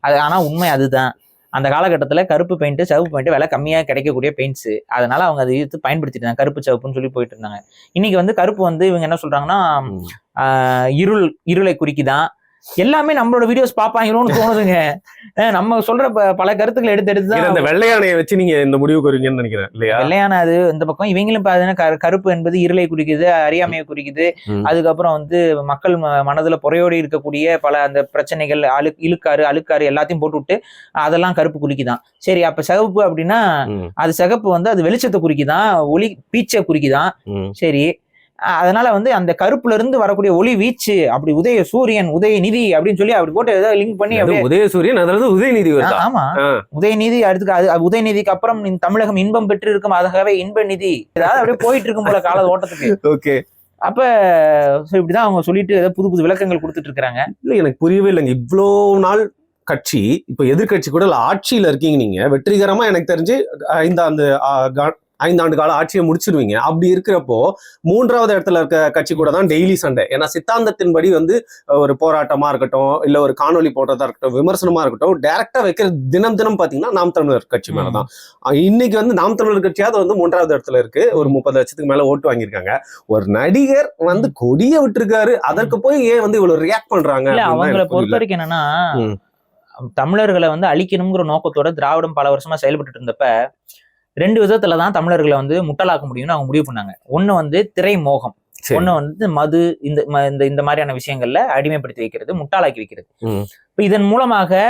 அது ஆனா உண்மை அதுதான். அந்த காலகட்டத்துல கருப்பு பெயிண்ட் சிவப்பு பெயிண்ட் விலை கம்மியா கிடைக்கக்கூடிய பெயிண்ட்ஸ், அதனால அவங்க அதை எடுத்து பயன்படுத்திட்டு கருப்பு சிவப்புன்னு சொல்லி போயிட்டு இருந்தாங்க. இன்னைக்கு வந்து கருப்பு வந்து இவங்க என்ன சொல்றாங்கன்னா இருளை குறிக்குதான். எல்லாமே நம்மளோட வீடியோஸ் பாப்பாங்களோன்னு தோணுதுங்க. நம்ம சொல்ற பல கருத்துக்களை எடுத்து அந்த வெள்ளையானையை வச்சு நீங்க இந்த முடிவு குறிங்கன்னு நினைக்கிறேன் இல்லையா? வெள்ளையான அது இந்த பக்கம் இவங்களும் கருப்பு என்பது இருளை குறிக்குது, அறியாமையை குறிக்குது. அதுக்கப்புறம் வந்து மக்கள் மனதுல புறையோடி இருக்கக்கூடிய பல அந்த பிரச்சனைகள், அழுக்காறு எல்லாத்தையும் போட்டு விட்டு அதெல்லாம் கருப்பு குறிக்குதான். சரி, அப்ப சிவப்பு அப்படின்னா அது சிகப்பு வந்து அது வெளிச்சத்தை குறிக்குதான், ஒளி பீச்சை குறிக்குதான். சரி, அதனால வந்து அந்த கருப்புல இருந்து வரக்கூடிய ஒளி வீச்சு அப்படி உதய சூரியன் உதயநிதி அப்படின்னு சொல்லி அப்படி போட்டு ஏதாவது லிங்க் பண்ணி உதய சூரியன் அதாவது உதயநிதி. ஆமா, உதயநிதி. அடுத்து உதயநிதிக்கு அப்புறம் தமிழகம் இன்பம் பெற்று இருக்கும், அதுக்காகவே இன்ப நிதி ஏதாவது அப்படியே போயிட்டு இருக்கும் போல கால ஓட்டத்துக்கு. ஓகே, அப்ப இப்படிதான் அவங்க சொல்லிட்டு ஏதாவது புது புது விளக்கங்கள் கொடுத்துட்டு இருக்காங்க. இல்ல எனக்கு புரியவே இல்லைங்க. இவ்வளோ நாள் கட்சி, இப்ப எதிர்கட்சி கூட ஆட்சியில இருக்கீங்க, நீங்க வெற்றிகரமா எனக்கு தெரிஞ்சு அந்த 5 ஆண்டு கால ஆட்சியை முடிச்சிருவீங்க. அப்படி இருக்கிறப்போ 3வது இடத்துல இருக்க கட்சி கூட தான் டெய்லி சண்டை. ஏன்னா சித்தாந்தத்தின்படி வந்து ஒரு போராட்டமா இருக்கட்டும், இல்ல ஒரு காணொலி போட்டதா இருக்கட்டும், விமர்சனமா இருக்கட்டும், டைரக்டா வைக்கிற தினம் பாத்தீங்கன்னா நாம் தமிழர் கட்சி மேலதான். இன்னைக்கு வந்து நாம் தமிழர் கட்சியாவது வந்து 3வது இடத்துல இருக்கு, ஒரு 30 லட்சத்துக்கு மேல ஓட்டு வாங்கியிருக்காங்க. ஒரு நடிகர் வந்து கொடிய விட்டுருக்காரு, அதற்கு போய் ஏன் வந்து இவ்வளவு ரியாக்ட் பண்றாங்க? அவங்களை பொறுத்த வரைக்கும் என்னன்னா, தமிழர்களை வந்து அழிக்கணுங்கிற நோக்கத்தோட திராவிடம் பல வருஷமா செயல்பட்டு இருந்தப்ப 2 விதத்துலதான் தமிழர்களை வந்து முட்டலாக்க முடியும்னு அவங்க முடிவு பண்ணாங்க. ஒண்ணு வந்து திரை மோகம், ஒண்ணு வந்து மது, இந்த மாதிரியான விஷயங்கள்ல அடிமைப்படுத்தி வைக்கிறது, முட்டாளாக்கி வைக்கிறது. இப்ப இதன் மூலமாக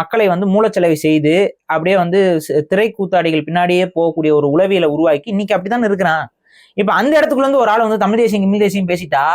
மக்களை வந்து மூலச்செலவு செய்து அப்படியே வந்து திரை கூத்தாடிகள் பின்னாடியே போகக்கூடிய ஒரு உளவியலை உருவாக்கி இன்னைக்கு அப்படித்தான் இருக்கிறான். இப்ப அந்த இடத்துக்குள்ள இருந்து ஒரு ஆள் வந்து தமிழ் தேசியம் பேசிட்டா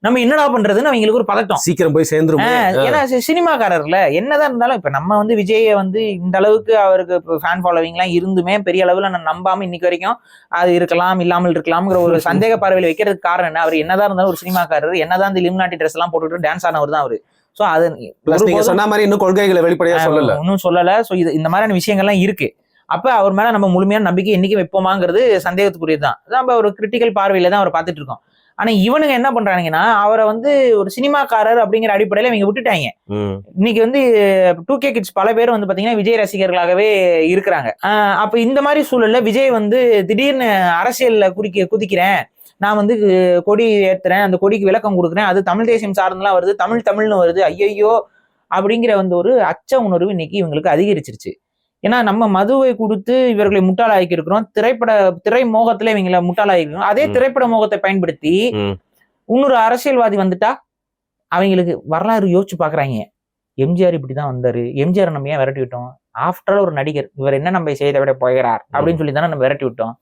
நம்ம என்னடா பண்றதுன்னு அவங்களுக்கு ஒரு பதட்டம். சீக்கிரம் போய் சேர்ந்துரும். ஏன்னா சினிமாக்காரர்ல என்னதான் இருந்தாலும் இப்ப நம்ம வந்து விஜயை வந்து இந்த அளவுக்கு அவருக்கு ஃபேன் ஃபாலோவிங் எல்லாம் இருந்துமே பெரிய அளவுல நான் நம்பாம இன்னைக்கு வரைக்கும் அது இருக்கலாம் இல்லாமல் இருக்கலாம்ங்கிற ஒரு சந்தேக பார்வையில் வைக்கிறதுக்கு காரணம் என்ன? அவர் என்னதான் இருந்தாலும் ஒரு சினிமாக்காரர், என்னதான் இந்த லிம்னாட்டி ட்ரெஸ் எல்லாம் போட்டுட்டு டான்ஸ் ஆனவர் தான் அவரு. சோ அது சொன்ன மாதிரி இன்னும் கொள்கைகளை வெளிப்படையா சொல்லல, ஒன்னும் சொல்லல. சோ இந்த மாதிரியான விஷயங்கள்லாம் இருக்கு. அப்ப அவர் மேல நம்ம முழுமையான நம்பிக்கை என்னைக்கு வைப்போமாங்கிறது சந்தேகத்துக்குரியதுதான். நம்ம ஒரு கிரிட்டிக்கல் பார்வையில தான் அவரை பார்த்துட்டு இருக்கோம். ஆனா இவனுங்க என்ன பண்றாங்கன்னா, அவரை வந்து ஒரு சினிமாக்காரர் அப்படிங்கிற அடிப்படையில இவங்க விட்டுட்டாங்க. இன்னைக்கு வந்து 2K கிட்ஸ் பல பேர் வந்து பாத்தீங்கன்னா விஜய் ரசிகர்களாகவே இருக்கிறாங்க. அப்ப இந்த மாதிரி சூழல்ல விஜய் வந்து திடீர்னு அரசியல்ல குதிக்கிறேன், நான் வந்து கொடி ஏத்துறேன், அந்த கொடிக்கு விளக்கம் கொடுக்குறேன், அது தமிழ் தேசியம் சார்ந்தெல்லாம் வருது, தமிழ்னு வருது, ஐயோ அப்படிங்கிற வந்து ஒரு அச்ச உணர்வு இன்னைக்கு இவங்களுக்கு அதிகரிச்சிருச்சு. ஏன்னா நம்ம மதுவை கொடுத்து இவர்களை முட்டாளாக்கி இருக்கிறோம், திரை மோகத்துல இவங்களை முட்டாளாக்கி இருக்கிறோம். அதே திரைப்பட மோகத்தை பயன்படுத்தி இன்னொரு அரசியல்வாதி வந்துட்டா அவங்களுக்கு வரலாறு யோசிச்சு பாக்குறாங்க. எம்ஜிஆர் இப்படிதான் வந்தாரு, எம்ஜிஆர் நம்ம ஏன் விரட்டி விட்டோம்? ஆஃப்டர் ஆல் ஒரு நடிகர், இவர் என்ன நம்ம செய்த விட போகிறார் அப்படின்னு சொல்லி தானே நம்ம விரட்டி விட்டோம்.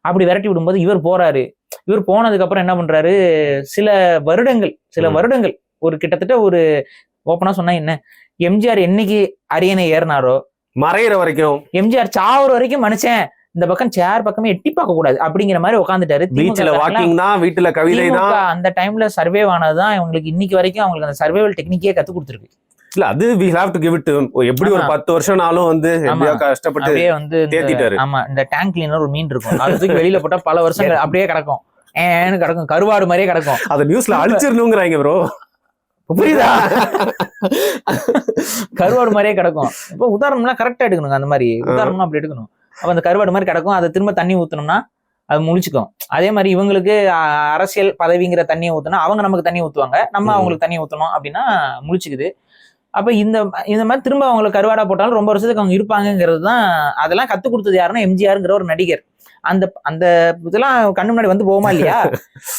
அப்படி விரட்டி விடும்போது இவர் போறாரு. இவர் போனதுக்கு அப்புறம் என்ன பண்றாரு? சில வருடங்கள் ஒரு கிட்டத்தட்ட ஒரு ஓப்பனா சொன்னா என்ன, எம்ஜிஆர் என்னைக்கு அரியணை ஏறினாரோ மறையிற வரைக்கும், எம்ஜிஆர் சாவுற வரைக்கும் மனுஷன் இந்த பக்கம் சேர் பக்கமே எட்டி பார்க்க கூடாது அப்படிங்கிற மாதிரி உட்காந்துட்டாரு. வீட்டுல கவிதை தான் அந்த டைம்ல சர்வே ஆனதுதான் இவங்களுக்கு இன்னைக்கு வரைக்கும் அவங்களுக்கு அந்த சர்வைவல் டெக்னிக்கே கத்து கொடுத்துருக்கு. இல்ல அது we have to give it to him. எப்படி ஒரு 10 வருஷம்னாலும் வந்து கஷ்டப்பட்டு வந்து தேத்திட்டாரு. ஆமா, இந்த டேங்க் கிளீனர் ஒரு மீன் இருக்கும், அதுக்கு வெளியில போட்டா பல வருஷங்கள் அப்படியே கிடக்கும், கிடக்கும், கருவாடு மாதிரியே கிடக்கும். அத நியூஸ்ல அழிச்சிடணுங்கிறாங்க ப்ரோ, புரியுதா? கருவாடு மாதிரியே கிடக்கும். இப்போ உதாரணம்னா கரெக்டா எடுக்கணுங்க, அந்த மாதிரி உதாரணம்னா அப்படி எடுக்கணும். அப்ப அந்த கருவாடு மாதிரி கிடக்கும், அதை திரும்ப தண்ணி ஊத்தணும்னா அது முழிச்சுக்கும். அதே மாதிரி இவங்களுக்கு அரசியல் பதவிங்கிற தண்ணியை ஊற்றினா அவங்க நமக்கு தண்ணி ஊற்றுவாங்க, நம்ம அவங்களுக்கு தண்ணி ஊற்றணும் அப்படின்னா முழிச்சுக்குது. அப்போ இந்த மாதிரி திரும்ப அவங்களுக்கு கருவாடா போட்டாலும் ரொம்ப வருஷத்துக்கு அவங்க இருப்பாங்கிறது தான். அதெல்லாம் கற்றுக் கொடுத்தது யாருன்னா எம்ஜிஆருங்கிற ஒரு நடிகர். அந்த அந்த இதெல்லாம் கண்ணு முன்னாடி வந்து போகுமா இல்லையா?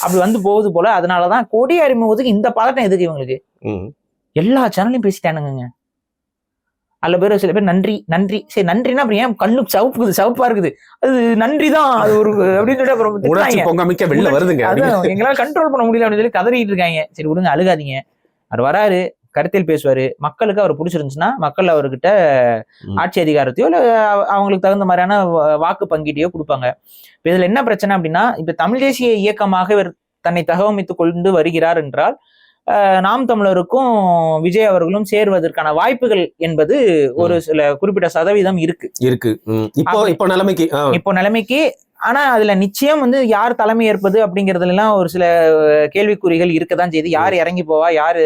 அப்படி வந்து போகுது போல. அதனாலதான் கொடி அறிமுகத்துக்கு இந்த பதட்டம் எதுக்கு இவங்களுக்கு? எல்லா சேனலையும் பேசிட்டானுங்க. அல்ல பேர் சில பேர் நன்றி நன்றி, சரி நன்றினா அப்படி ஏன் கண்ணு சவுப்பா இருக்குது, அது நன்றி தான் அது ஒரு அப்படின்னு சொல்லி அப்புறம் வருதுங்க, எங்களால கண்ட்ரோல் பண்ண முடியல அப்படின்னு சொல்லி கதறிட்டு இருக்காங்க. சரி விடுங்க, அழுகாதீங்க. அவர் வராரு, கருத்தில் பேசுவாரு, மக்களுக்கு அவர் பிடிச்சிருந்துச்சுன்னா மக்கள் அவர்கிட்ட ஆட்சி அதிகாரத்தையோ இல்ல அவங்களுக்கு தகுந்த மாதிரியான வாக்கு பங்கீட்டையோ கொடுப்பாங்க. இப்ப இதுல என்ன பிரச்சனை அப்படின்னா, இப்ப தமிழ் தேசிய இயக்கமாக இவர் தன்னை தகவமைத்துக் கொண்டு வருகிறார் என்றால் நாம் தமிழருக்கும் விஜய் அவர்களும் சேருவதற்கான வாய்ப்புகள் என்பது ஒரு சில குறிப்பிட்ட சதவீதம் இருக்கு. இப்போ நிலைமைக்கு. ஆனா அதுல நிச்சயம் வந்து யார் தலைமை ஏற்பது அப்படிங்கறதுல எல்லாம் ஒரு சில கேள்விக்குறிகள் இருக்கதான் செய்து. யார் இறங்கி போவா, யாரு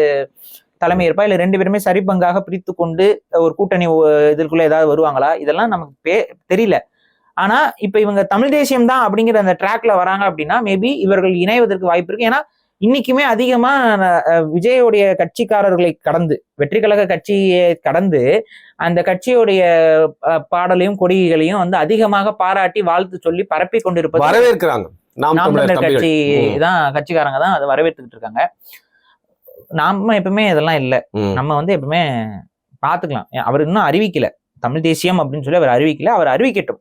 தலைமை ஏற்பா, இல்ல ரெண்டு பேருமே சரிபங்காக பிரித்து கொண்டு ஒரு கூட்டணி இதற்குள்ள ஏதாவது வருவாங்களா, இதெல்லாம் நமக்கு தெரியல. ஆனா இப்ப இவங்க தமிழ் தேசியம் தான் அப்படிங்கிற அந்த ட்ராக்ல வராங்க அப்படின்னா மேபி இவர்கள் இணைவதற்கு வாய்ப்பு இருக்கு. ஏன்னா இன்னைக்குமே அதிகமா விஜயோடைய கட்சிக்காரர்களை கடந்து, வெற்றி கழக கட்சியை கடந்து அந்த கட்சியுடைய பாடலையும் கொடிகளையும் வந்து அதிகமாக பாராட்டி வாழ்த்து சொல்லி பரப்பி கொண்டிருப்பது வரவேற்கிறாங்க. நாம் தமிழர் கட்சி தான், கட்சிக்காரங்க தான் அதை வரவேற்றுக்கிட்டு இருக்காங்க. நாம எப்பவுமே இதெல்லாம் இல்லை. நம்ம வந்து எப்பவுமே பாத்துக்கலாம். அவர் இன்னும் அறிவிக்கல தமிழ் தேசியம் அப்படின்னு சொல்லி அவர் அறிவிக்கல, அவர் அறிவிக்கட்டும்.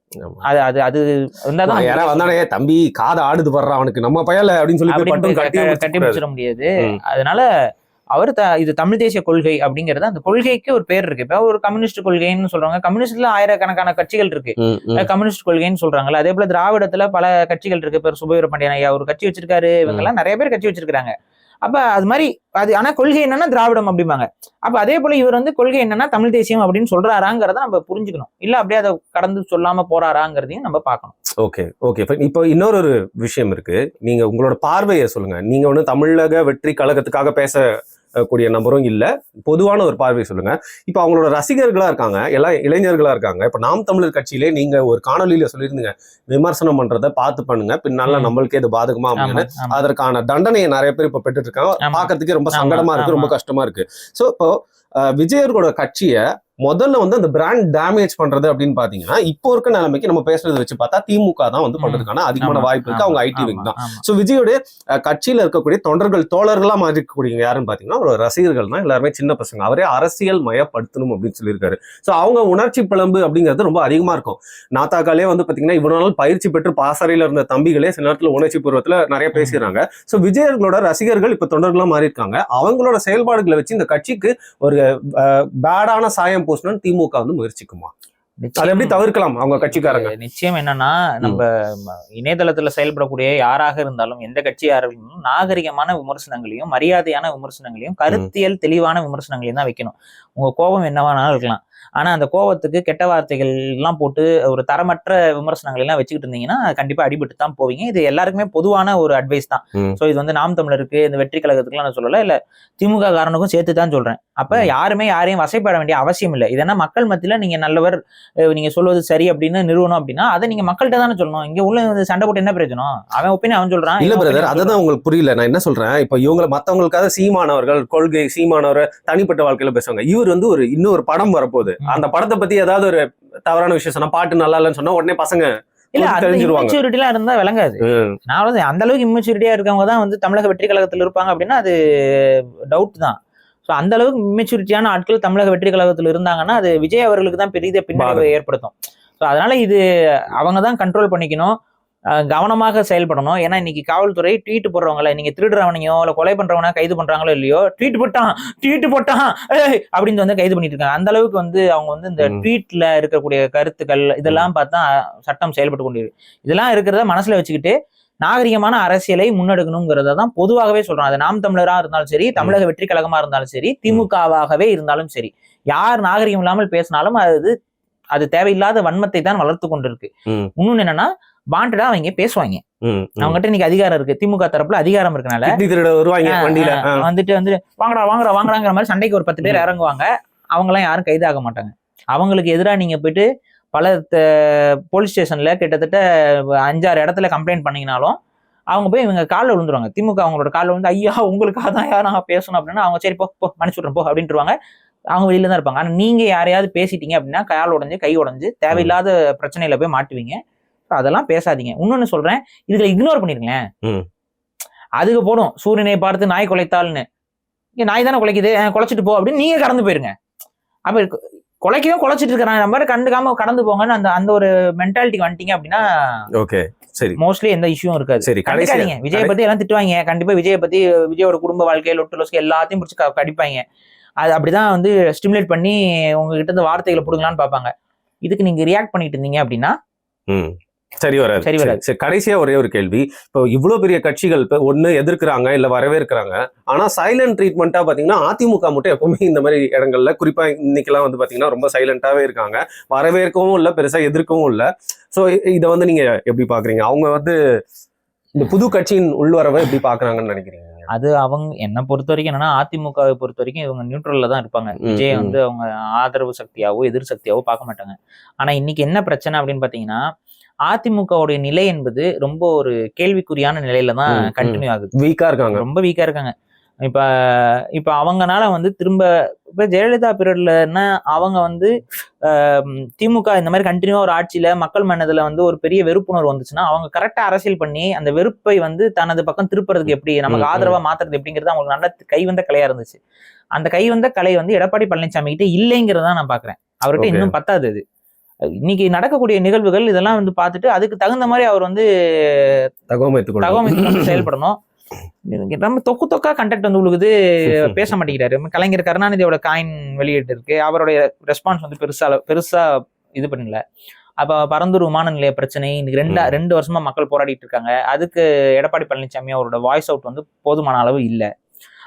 அது அது அது வந்தானே தம்பி காதை ஆடுது படுற அவனுக்கு நம்ம பயல அப்படின்னு சொல்லி கட்டி பிடிச்சிட முடியாது. அதனால அவர் இது தமிழ் தேசிய கொள்கை அப்படிங்கிறது, அந்த கொள்கைக்கு ஒரு பேர் இருக்கு. இப்ப ஒரு கம்யூனிஸ்ட் கொள்கைன்னு சொல்றாங்க. கம்யூனிஸ்ட்ல ஆயிரக்கணக்கான கட்சிகள் இருக்கு, கம்யூனிஸ்ட் கொள்கைன்னு சொல்றாங்கல்ல. அதே போல திராவிடத்துல பல கட்சிகள் இருக்கு. இப்ப சுபவீர பாண்டியன் ஐயா ஒரு கட்சி வச்சிருக்காரு, இவங்க எல்லாம் நிறைய பேர் கட்சி வச்சிருக்காங்க. அப்ப அது மாதிரி அது ஆனா கொள்கை என்னன்னா திராவிடம் அப்படிம்பாங்க. அப்ப அதே போல இவர் வந்து கொள்கை என்னன்னா தமிழ் தேசியம் அப்படின்னு சொல்றாராங்கிறத நம்ம புரிஞ்சுக்கணும். இல்ல அப்படியே அதை கடந்து சொல்லாம போறாராங்கிறதையும் நம்ம பார்க்கணும். ஓகே. இப்போ இன்னொரு விஷயம் இருக்கு. நீங்க உங்களோட பார்வையை சொல்லுங்க. நீங்க ஒண்ணு தமிழக வெற்றி கழகத்துக்காக பேசக்கூடிய நபரும் இல்ல, பொதுவான ஒரு பார்வையை சொல்லுங்க. இப்ப அவங்களோட ரசிகர்களா இருக்காங்க, எல்லாம் இளைஞர்களா இருக்காங்க. இப்ப நாம் தமிழர் கட்சியிலே நீங்க ஒரு காணொலியில சொல்லியிருந்தீங்க, விமர்சனம் பண்றதை பார்த்து பண்ணுங்க, பின்னால நம்மளுக்கே இது பாதகமா அப்படின்னு. அதற்கான தண்டனையை நிறைய பேர் இப்ப பெற்றுட்டு இருக்காங்க. பாக்கிறதுக்கே ரொம்ப சங்கடமா இருக்கு, ரொம்ப கஷ்டமா இருக்கு. சோ இப்போ விஜயர்களோட கட்சியை முதல்ல வந்து அந்த பிராண்ட் டேமேஜ் பண்றது அப்படின்னு பாத்தீங்கன்னா, இப்போ இருக்க நிலைமைக்கு நம்ம பேசுறதை வச்சு பார்த்தா திமுக தான் வந்து பண்றதுக்கான அதிகமான வாய்ப்பு இருக்கு. அவங்க ஐடி விங் தான். சோ விஜயோடைய கட்சியில இருக்கக்கூடிய தொண்டர்கள் தோழர்களா மாறி இருக்கக்கூடிய யாருன்னு பாத்தீங்கன்னா ஒரு ரசிகர்கள் தான். எல்லாருமே சின்ன பசங்க. அவரே அரசியல் மயப்படுத்தணும் அப்படின்னு சொல்லியிருக்காரு. சோ அவங்க உணர்ச்சி பிளம்பு அப்படிங்கிறது ரொம்ப அதிகமா இருக்கும். நாத்தாக்காலே வந்து பாத்தீங்கன்னா இவ்வளவு நாள் பயிற்சி பெற்று பாசறையில இருந்த தம்பிகளே சில நேரத்துல உணர்ச்சி பூர்வத்துல நிறைய பேசுறாங்க. சோ விஜயர்களோட ரசிகர்கள் இப்ப தொண்டர்களா மாறி இருக்காங்க. அவங்களோட செயல்பாடுகளை வச்சு இந்த கட்சிக்கு ஒரு பேடான சாயம் போஸ்ட்னு திமுக வந்து முயற்சிக்குமா? அதை எப்படி தவிர்க்கலாம் அவங்க கட்சிக்காரங்க? நிச்சயம் என்னன்னா, நம்ம இணையதளத்துல செயல்படக்கூடிய யாராக இருந்தாலும், எந்த கட்சியாரும் நாகரிகமான விமர்சனங்களையும் மரியாதையான விமர்சனங்களையும் கருத்தியல் தெளிவான விமர்சனங்களையும் தான் வைக்கணும். உங்க கோபம் என்னவானாலும் இருக்கலாம், ஆனா அந்த கோபத்துக்கு கெட்ட வார்த்தைகள் எல்லாம் போட்டு ஒரு தரமற்ற விமர்சனங்கள் எல்லாம் வச்சுக்கிட்டு இருந்தீங்கன்னா கண்டிப்பா அடிபட்டு தான் போவீங்க. இது எல்லாருக்குமே பொதுவான ஒரு அட்வைஸ் தான். சோ இது வந்து நாம் தமிழருக்கு, இந்த வெற்றி கழகத்துக்குலாம் நான் சொல்லல, இல்ல திமுக காரனுக்கும் சேர்த்து தான் சொல்றேன். அப்ப யாருமே யாரையும் வசைப்பட வேண்டிய அவசியம் இல்லை. இதனா மக்கள் மத்தியில நீங்க நல்லவர், நீங்க சொல்வது சரி அப்படின்னு நிறுவனம் அப்படின்னா அதை நீங்க மக்கள்கிட்ட தானே சொல்லணும். இங்க உள்ள சண்டை போட்டு என்ன பிரயோஜனம்? அவன் ஒப்பீனியன் அவன் சொல்றான். இல்ல பிரதர், அதான் உங்களுக்கு புரியல. நான் என்ன சொல்றேன், இப்ப இவங்களை மத்தவங்களுக்காக சீமானவர்கள் கொள்கை, சீமானவர் தனிப்பட்ட வாழ்க்கையில பேசுவாங்க. இவர் வந்து ஒரு இன்னொரு படம் வரப்போகுது, அந்த படத்தை பத்தி ஏதாவது ஒரு தவறான விஷயம் சொன்னா, பாட்டு நல்லா இல்லைன்னு சொன்னா உடனே பசங்க இம்மெச்சூரிட்டிலாம் இருந்தா விளங்காது. நான் அந்த அளவுக்கு இம்மெச்சூரிட்டியா இருக்கவங்க தான் வந்து தமிழக வெற்றி கழகத்தில் இருப்பாங்க அப்படின்னா அது டவுட் தான். ஸோ அந்த அளவுக்கு இம்மெச்சூரிட்டியான ஆட்கள் தமிழக வெற்றி கழகத்தில் இருந்தாங்கன்னா அது விஜய் அவர்களுக்கு தான் பெரிய பின்னடைவை ஏற்படுத்தும். ஸோ அதனால இது அவங்க தான் கண்ட்ரோல் பண்ணிக்கணும், கவனமாக செயல்படணும். ஏன்னா இன்னைக்கு காவல்துறை ட்வீட் போடுறவங்கள, நீங்க திருடுறவனையோ இல்ல கொலை பண்றவனா கைது பண்றாங்களோ இல்லையோ, ட்வீட் போட்டான் அப்படின்னு வந்து கைது பண்ணிட்டு இருக்காங்க. அந்த அளவுக்கு வந்து அவங்க வந்து இந்த ட்வீட்ல இருக்கக்கூடிய கருத்துக்கள் இதெல்லாம் பார்த்தா சட்டம் செயல்பட்டு கொண்டு இதெல்லாம் இருக்கிறத மனசுல வச்சுக்கிட்டு நாகரிகமான அரசியலை முன்னெடுக்கணுங்கிறத தான் பொதுவாகவே சொல்றோம். அது நாம் தமிழரா இருந்தாலும் சரி, தமிழக வெற்றி கழகமா இருந்தாலும் சரி, திமுகவாகவே இருந்தாலும் சரி, யார் நாகரிகம் இல்லாமல் பேசினாலும் அது தேவையில்லாத வன்மத்தை தான் வளர்த்து கொண்டிருக்கு. இன்னொன்னு என்னன்னா, வாண்டடா அவங்க பேசுவாங்க. அவங்ககிட்ட இன்னைக்கு அதிகாரம் இருக்கு, திமுக தரப்புல அதிகாரம் இருக்கனால வந்துட்டு வாங்கடாங்கிற மாதிரி சண்டைக்கு ஒரு 10 பேர் இறங்குவாங்க. அவங்க எல்லாம் யாரும் கைதாக மாட்டாங்க. அவங்களுக்கு எதிராக நீங்க போயிட்டு பல போலீஸ் ஸ்டேஷன்ல கிட்டத்தட்ட 5-6 இடத்துல கம்ப்ளைண்ட் பண்ணீங்கனாலும் அவங்க போய் இவங்க காலில் விழுந்துருவாங்க. திமுக அவங்களோட காலில் வந்து ஐயா உங்களுக்காக தான் யார் நாங்கள் பேசணும் அப்படின்னா அவங்க சரி போ மன்னிச்சு விட்றோம் போ அப்படின்ட்டுருவாங்க. அவங்க வெளியில தான் இருப்பாங்க. ஆனால் நீங்க யாரையாவது பேசிட்டீங்க அப்படின்னா கால் உடஞ்சு கை உடஞ்சு தேவையில்லாத பிரச்சனையில போய் மாட்டுவீங்க. அதெல்லாம் பேசாதீங்க. இன்னொன்னு சொல்றேன், இதுல இக்னோர் பண்ணிருங்களேன். அதுக்கு போடும் சூரியனை பார்த்து நாய் குலைத்தாள்னு, நாய் தானே குலைக்குது குலைச்சிட்டு போ அப்படின்னு நீங்க கடந்து போயிருங்க. அப்ப குலைக்கவே குலைச்சிட்டு இருக்கிறாங்க நம்ம கண்டுக்காம கடந்து போங்கன்னு அந்த ஒரு மென்டாலிட்டி வந்துட்டீங்க அப்படின்னா ஓகே சரி மோஸ்ட்லி எந்த இஷ்யூவும் இருக்காது. சரி கண்டிப்பாங்க. விஜயை பத்தி எல்லாம் திட்டுவாங்க, கண்டிப்பா விஜயை பத்தி விஜயோட குடும்ப வாழ்க்கை லொட்டு லொஸ்க்கு எல்லாத்தையும் பிடிச்சி கடிப்பாங்க. அது அப்படிதான் வந்து ஸ்டிமுலேட் பண்ணி உங்ககிட்ட இருந்து வார்த்தைகளை பிடுங்கலான்னு பார்ப்பாங்க. இதுக்கு நீங்க ரியாக்ட் பண்ணிட்டு இருந்தீங்க அப்படின்னா சரி வராது. சரி கடைசியா ஒரே ஒரு கேள்வி. இப்போ இவ்வளவு பெரிய கட்சிகள் இப்போ ஒண்ணு எதிர்க்கிறாங்க இல்ல வரவேற்கிறாங்க, ஆனா சைலண்ட் ட்ரீட்மெண்ட்டா பாத்தீங்கன்னா அதிமுக மட்டும் எப்பவுமே இந்த மாதிரி இடங்கள்ல குறிப்பா இன்னைக்கெல்லாம் வந்து பாத்தீங்கன்னா ரொம்ப சைலண்டாவே இருக்காங்க. வரவேற்கவும் இல்லை, பெருசா எதிர்க்கவும் இல்லை. ஸோ இதை வந்து நீங்க எப்படி பாக்குறீங்க? அவங்க வந்து இந்த புது கட்சியின் உள்வரவை எப்படி பாக்குறாங்கன்னு நினைக்கிறீங்க? அது அவங்க என்னை பொறுத்த வரைக்கும் என்னன்னா, அதிமுகவை பொறுத்த வரைக்கும் இவங்க நியூட்ரல்ல தான் இருப்பாங்க. விஜய் வந்து அவங்க ஆதரவு சக்தியாவோ எதிர் சக்தியாவோ பார்க்க மாட்டாங்க. ஆனா இன்னைக்கு என்ன பிரச்சனை அப்படின்னு பாத்தீங்கன்னா, அதிமுகவுடைய நிலை என்பது ரொம்ப ஒரு கேள்விக்குறியான நிலையில தான் கண்டினியூ ஆகுது. வீக்கா இருக்காங்க, ரொம்ப வீக்கா இருக்காங்க. இப்ப அவங்கனால வந்து திரும்ப இப்ப ஜெயலலிதா பீரியட்லன்னா அவங்க வந்து திமுக இந்த மாதிரி கண்டினியூவா ஒரு ஆட்சியில மக்கள் மனதுல வந்து ஒரு பெரிய வெறுப்புணர்வு வந்துச்சுன்னா அவங்க கரெக்டா அரசியல் பண்ணி அந்த வெறுப்பை வந்து தனது பக்கம் திருப்புறதுக்கு எப்படி, நமக்கு ஆதரவா மாத்துறது எப்படிங்கிறது அவங்களுக்கு நல்ல கைவந்த கலையா இருந்துச்சு. அந்த கைவந்த கலை வந்து எடப்பாடி பழனிசாமி கிட்ட இல்லைங்கிறதா நான் பாக்குறேன். அவர்கிட்ட இன்னும் பத்தாது. அது இன்னைக்கு நடக்கக்கூடிய நிகழ்வுகள் இதெல்லாம் வந்து பார்த்துட்டு அதுக்கு தகுந்த மாதிரி அவர் வந்து தகவமைத்து செயல்படணும். நம்ம தொக்கா கண்டக்ட் வந்து உழுகுது, பேச மாட்டேங்கிறாரு. கலைஞர் கருணாநிதியோட காயின் வெளியிட்டு இருக்கு, அவருடைய ரெஸ்பான்ஸ் வந்து பெருசா இது பண்ணல. அப்ப பரந்தூர் விமான நிலைய பிரச்சனை இன்னைக்கு 2 வருஷமா மக்கள் போராடிட்டு இருக்காங்க. அதுக்கு எடப்பாடி பழனிசாமி அவரோட வாய்ஸ் அவுட் வந்து போதுமான அளவு இல்லை.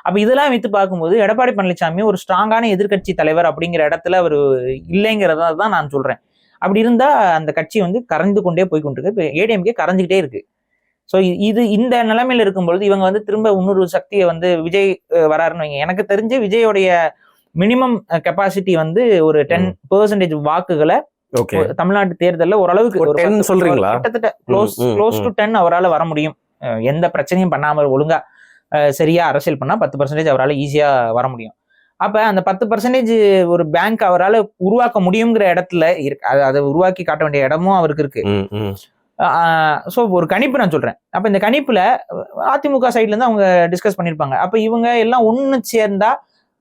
அப்ப இதெல்லாம் வைத்து பார்க்கும்போது எடப்பாடி பழனிசாமி ஒரு ஸ்ட்ராங்கான எதிர்கட்சி தலைவர் அப்படிங்கிற இடத்துல அவர் இல்லைங்கிறத தான் நான் சொல்றேன். அப்படி இருந்தா அந்த கட்சி வந்து கரைந்து கொண்டே போய் கொண்டிருக்கு. இப்போ ஏடிஎம்கே கரைஞ்சிக்கிட்டே இருக்கு. ஸோ இந்த நிலைமையில இருக்கும்பொழுது இவங்க வந்து திரும்ப இன்னொரு சக்தியை வந்து விஜய் வராருன்னு வைங்க. எனக்கு தெரிஞ்சு விஜயோடைய மினிமம் கெப்பாசிட்டி வந்து ஒரு 10% வாக்குகளை தமிழ்நாட்டு தேர்தலில் ஓரளவுக்கு சொல்றீங்களா, கிட்டத்தட்ட க்ளோஸ் டு 10 அவரால் வர முடியும். எந்த பிரச்சனையும் பண்ணாமல் ஒழுங்கா சரியா அரசியல் பண்ணா 10% அவரால் ஈஸியா வர முடியும். அப்ப அந்த 10% ஒரு பேங்க் அவரால் உருவாக்க முடியுங்கிற இடத்துல இருக்கு. அதை உருவாக்கி காட்ட வேண்டிய இடமும் அவருக்கு இருக்கு. ஸோ ஒரு கணிப்பு நான் சொல்றேன். அப்ப இந்த கணிப்புல அதிமுக சைட்ல இருந்து அவங்க டிஸ்கஸ் பண்ணிருப்பாங்க. அப்ப இவங்க எல்லாம் ஒண்ணு சேர்ந்தா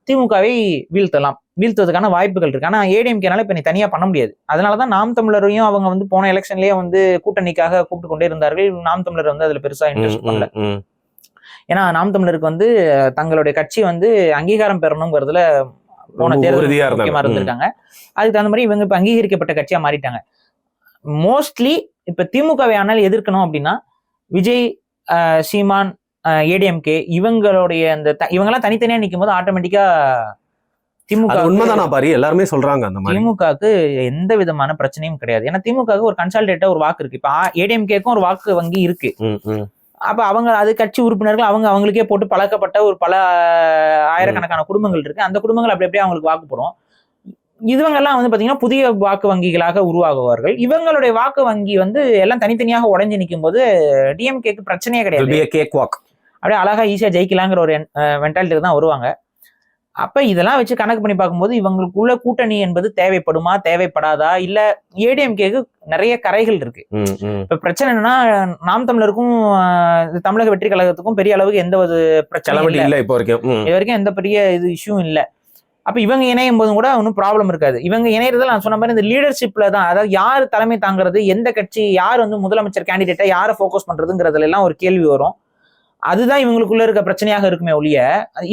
திமுகவை வீழ்த்துவதற்கான வாய்ப்புகள் இருக்கு. ஆனா ஏடிஎம்கேனால இப்ப நீ தனியா பண்ண முடியாது. அதனாலதான் நாம் தமிழரையும் அவங்க வந்து போன எலெக்ஷன்லயே வந்து கூட்டணிக்காக கூப்பிட்டு கொண்டே இருந்தார்கள். நாம் தமிழர் வந்து அதுல பெருசா இன்ட்ரெஸ்ட் பண்ணல. ஏன்னா நாம் தமிழருக்கு வந்து தங்களுடைய கட்சி வந்து அங்கீகாரம் பெறணுங்கிறதுல போன தேர்தல் முக்கியமா இருந்திருக்காங்க. அதுக்கு தகுந்த மாதிரி இவங்க இப்ப அங்கீகரிக்கப்பட்ட கட்சியா மாறிட்டாங்க. மோஸ்ட்லி இப்ப திமுகவை ஆனால் எதிர்க்கணும் அப்படின்னா விஜய், சீமான், ஏடிஎம்கே இவங்களுடைய அந்த இவங்கெல்லாம் தனித்தனியா நிற்கும் போது ஆட்டோமேட்டிக்கா திமுக உண்மைதான் பாரு, எல்லாருமே சொல்றாங்க. அந்த மாதிரி திமுகவுக்கு எந்த விதமான பிரச்சனையும் கிடையாது. ஏன்னா திமுகவுக்கு ஒரு கன்சால்டேட்டா ஒரு வாக்கு இருக்கு. இப்ப ஏடிஎம்கேக்கும் ஒரு வாக்கு வங்கி இருக்கு. அப்ப அவங்க அது கட்சி உறுப்பினர்கள் அவங்களுக்கே போட்டு பழக்கப்பட்ட ஒரு பல ஆயிரக்கணக்கான குடும்பங்கள் இருக்கு. அந்த குடும்பங்கள் அப்படி அப்படியே அவங்களுக்கு வாக்கு போடும். இவங்கெல்லாம் வந்து பாத்தீங்கன்னா புதிய வாக்கு வங்கிகளாக உருவாகுவார்கள். இவங்களுடைய வாக்கு வங்கி வந்து எல்லாம் தனித்தனியாக உடைஞ்சு நிற்கும் போது டிஎம்கேக்கு பிரச்சனையே கிடையாது. அப்படியே அழகா ஈஸியா ஜெயிக்கலாங்கிற ஒரு மென்டாலிட்டி தான் வருவாங்க. அப்ப இதெல்லாம் வச்சு கணக்கு பண்ணி பார்க்கும்போது இவங்களுக்குள்ள கூட்டணி என்பது தேவைப்படுமா தேவைப்படாதா, இல்ல ஏடிஎம்கேக்கு நிறைய கரைகள் இருக்கு. இப்ப பிரச்சனை என்னன்னா நாம் தமிழருக்கும் தமிழக வெற்றி கழகத்துக்கும் பெரிய அளவுக்கு எந்த ஒரு பிரச்சனையும் இல்லை. இது வரைக்கும் எந்த பெரிய இது இஷ்யூ இல்லை. அப்ப இவங்க இணையும் போதும் கூட ஒன்றும் ப்ராப்ளம் இருக்காது. இவங்க இணையறதுல நான் சொன்ன மாதிரி இந்த லீடர்ஷிப்ல தான், அதாவது யார் தலைமை தாங்கிறது, எந்த கட்சி யார் வந்து முதலமைச்சர் கேண்டிடேட்டா யாரை ஃபோக்கஸ் பண்றதுங்கிறதுல எல்லாம் ஒரு கேள்வி வரும். அதுதான் இவங்களுக்குள்ள இருக்க பிரச்சனையாக இருக்குமே ஒழிய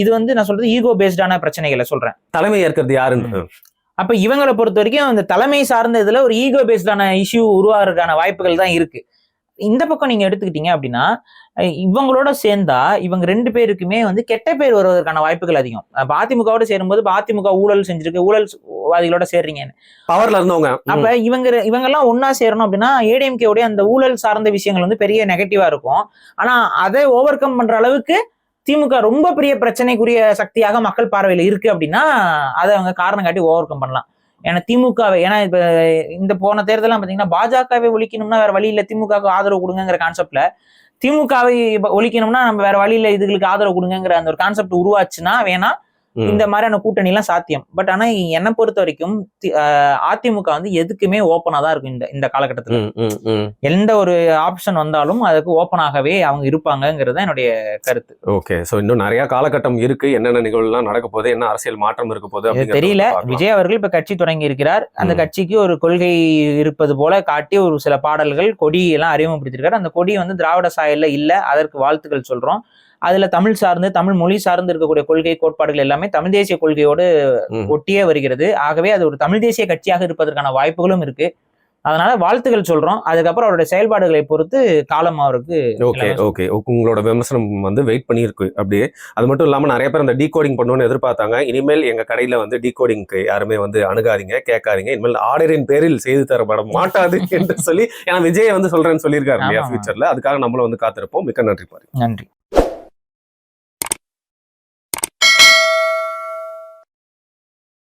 இது வந்து நான் சொல்றது ஈகோ பேஸ்டான பிரச்சனைகளை சொல்றேன். தலைமை ஏற்கிறது யாருன்னு. அப்ப இவங்களை பொறுத்த வரைக்கும் அந்த தலைமை சார்ந்த இதுல ஒரு ஈகோ பேஸ்டான இஷ்யூ உருவாகிறதுக்கான வாய்ப்புகள் தான் இருக்கு. இந்த பக்கம் நீங்க எடுத்துக்கிட்டீங்க அப்படின்னா இவங்களோட சேர்ந்தா இவங்க 2 பேருக்குமே வந்து கெட்ட பேர் வருவதற்கான வாய்ப்புகள் அதிகம். அதிமுகவோட சேரும்போது அதிமுக ஊழல் செஞ்சிருக்கு, ஊழல்வாதிகளோட சேர்றீங்க பவர்ல இருந்தவங்க. அப்ப இவங்க எல்லாம் ஒன்னா சேரணும் அப்படின்னா ஏடிஎம்கே உடைய அந்த ஊழல் சார்ந்த விஷயங்கள் வந்து பெரிய நெகட்டிவா இருக்கும். ஆனா அதை ஓவர் கம் பண்ற அளவுக்கு திமுக ரொம்ப பெரிய பிரச்சனைக்குரிய சக்தியாக மக்கள் பார்வையில இருக்கு அப்படின்னா அதை அவங்க காரணம் காட்டி ஓவர் கம் பண்ணலாம். ஏன்னா திமுகவை, ஏன்னா இப்ப இந்த போன தேர்தலாம் பாத்தீங்கன்னா பாஜகவை ஒழிக்கணும்னா வேற வழி இல்ல, திமுகவுக்கு ஆதரவு கொடுங்கிற கான்செப்ட்ல திமுகவை ஒழிக்கணும்னா நம்ம வேற வழி இல்ல, இதுகளுக்கு ஆதரவு கொடுங்கிற அந்த ஒரு கான்செப்ட் உருவாச்சுன்னா வேணா இந்த மாதிரியான கூட்டணி எல்லாம் சாத்தியம். பட் ஆனா என்னை பொறுத்த வரைக்கும் அதிமுக வந்து எதுக்குமே ஓப்பனா தான் இருக்கும் இந்த காலகட்டத்துல. எந்த ஒரு ஆப்ஷன் வந்தாலும் அதுக்கு ஓப்பனாகவே அவங்க இருப்பாங்கிறது என்னுடைய கருத்து. ஓகே, சோ இன்னும் நிறைய காலகட்டம் இருக்கு, என்னென்ன நிகழ்வுலாம் நடக்க போகுது, என்ன அரசியல் மாற்றம் இருக்க போகுது தெரியல. விஜய் அவர்கள் இப்ப கட்சி தொடங்கி இருக்கிறார். அந்த கட்சிக்கு ஒரு கொள்கை இருப்பது போல காட்டி ஒரு சில பாடல்கள், கொடி எல்லாம் அறிமுகப்படுத்திருக்காரு. அந்த கொடி வந்து திராவிட சாயல்ல இல்ல, அதற்கு வாழ்த்துக்கள் சொல்றோம். அதுல தமிழ் சார்ந்து, தமிழ் மொழி சார்ந்து இருக்கக்கூடிய கொள்கை கோட்பாடுகள் எல்லாமே தமிழ் தேசிய கொள்கையோடு ஒட்டியே வருகிறது. ஆகவே அது ஒரு தமிழ் தேசிய கட்சியாக இருப்பதற்கான வாய்ப்புகளும் இருக்கு. அதனால வாழ்த்துக்கள் சொல்றோம். அதுக்கப்புறம் அவருடைய செயல்பாடுகளை பொறுத்து காலம் அவருக்கு. ஓகே, உங்களோட விமர்சனம் வந்து வெயிட் பண்ணியிருக்கு அப்படியே. அது மட்டும் இல்லாம நிறைய பேர் அந்த டீகோடிங் பண்ணணும்னு எதிர்பார்த்தாங்க. இனிமேல் எங்க கடையில வந்து டீகோடிங்க்கு யாருமே வந்து அணுகாதீங்க, கேட்காதீங்க. இனிமேல் ஆர்டரின் பேரில் செய்து தரப்பட மாட்டாது என்று சொல்லி, ஏன்னா விஜய் வந்து சொல்றேன்னு சொல்லியிருக்காரு இல்லையா ஃபியூச்சர்ல. அதுக்காக நம்மளும் வந்து காத்திருப்போம். மிக்க நன்றி. நன்றி.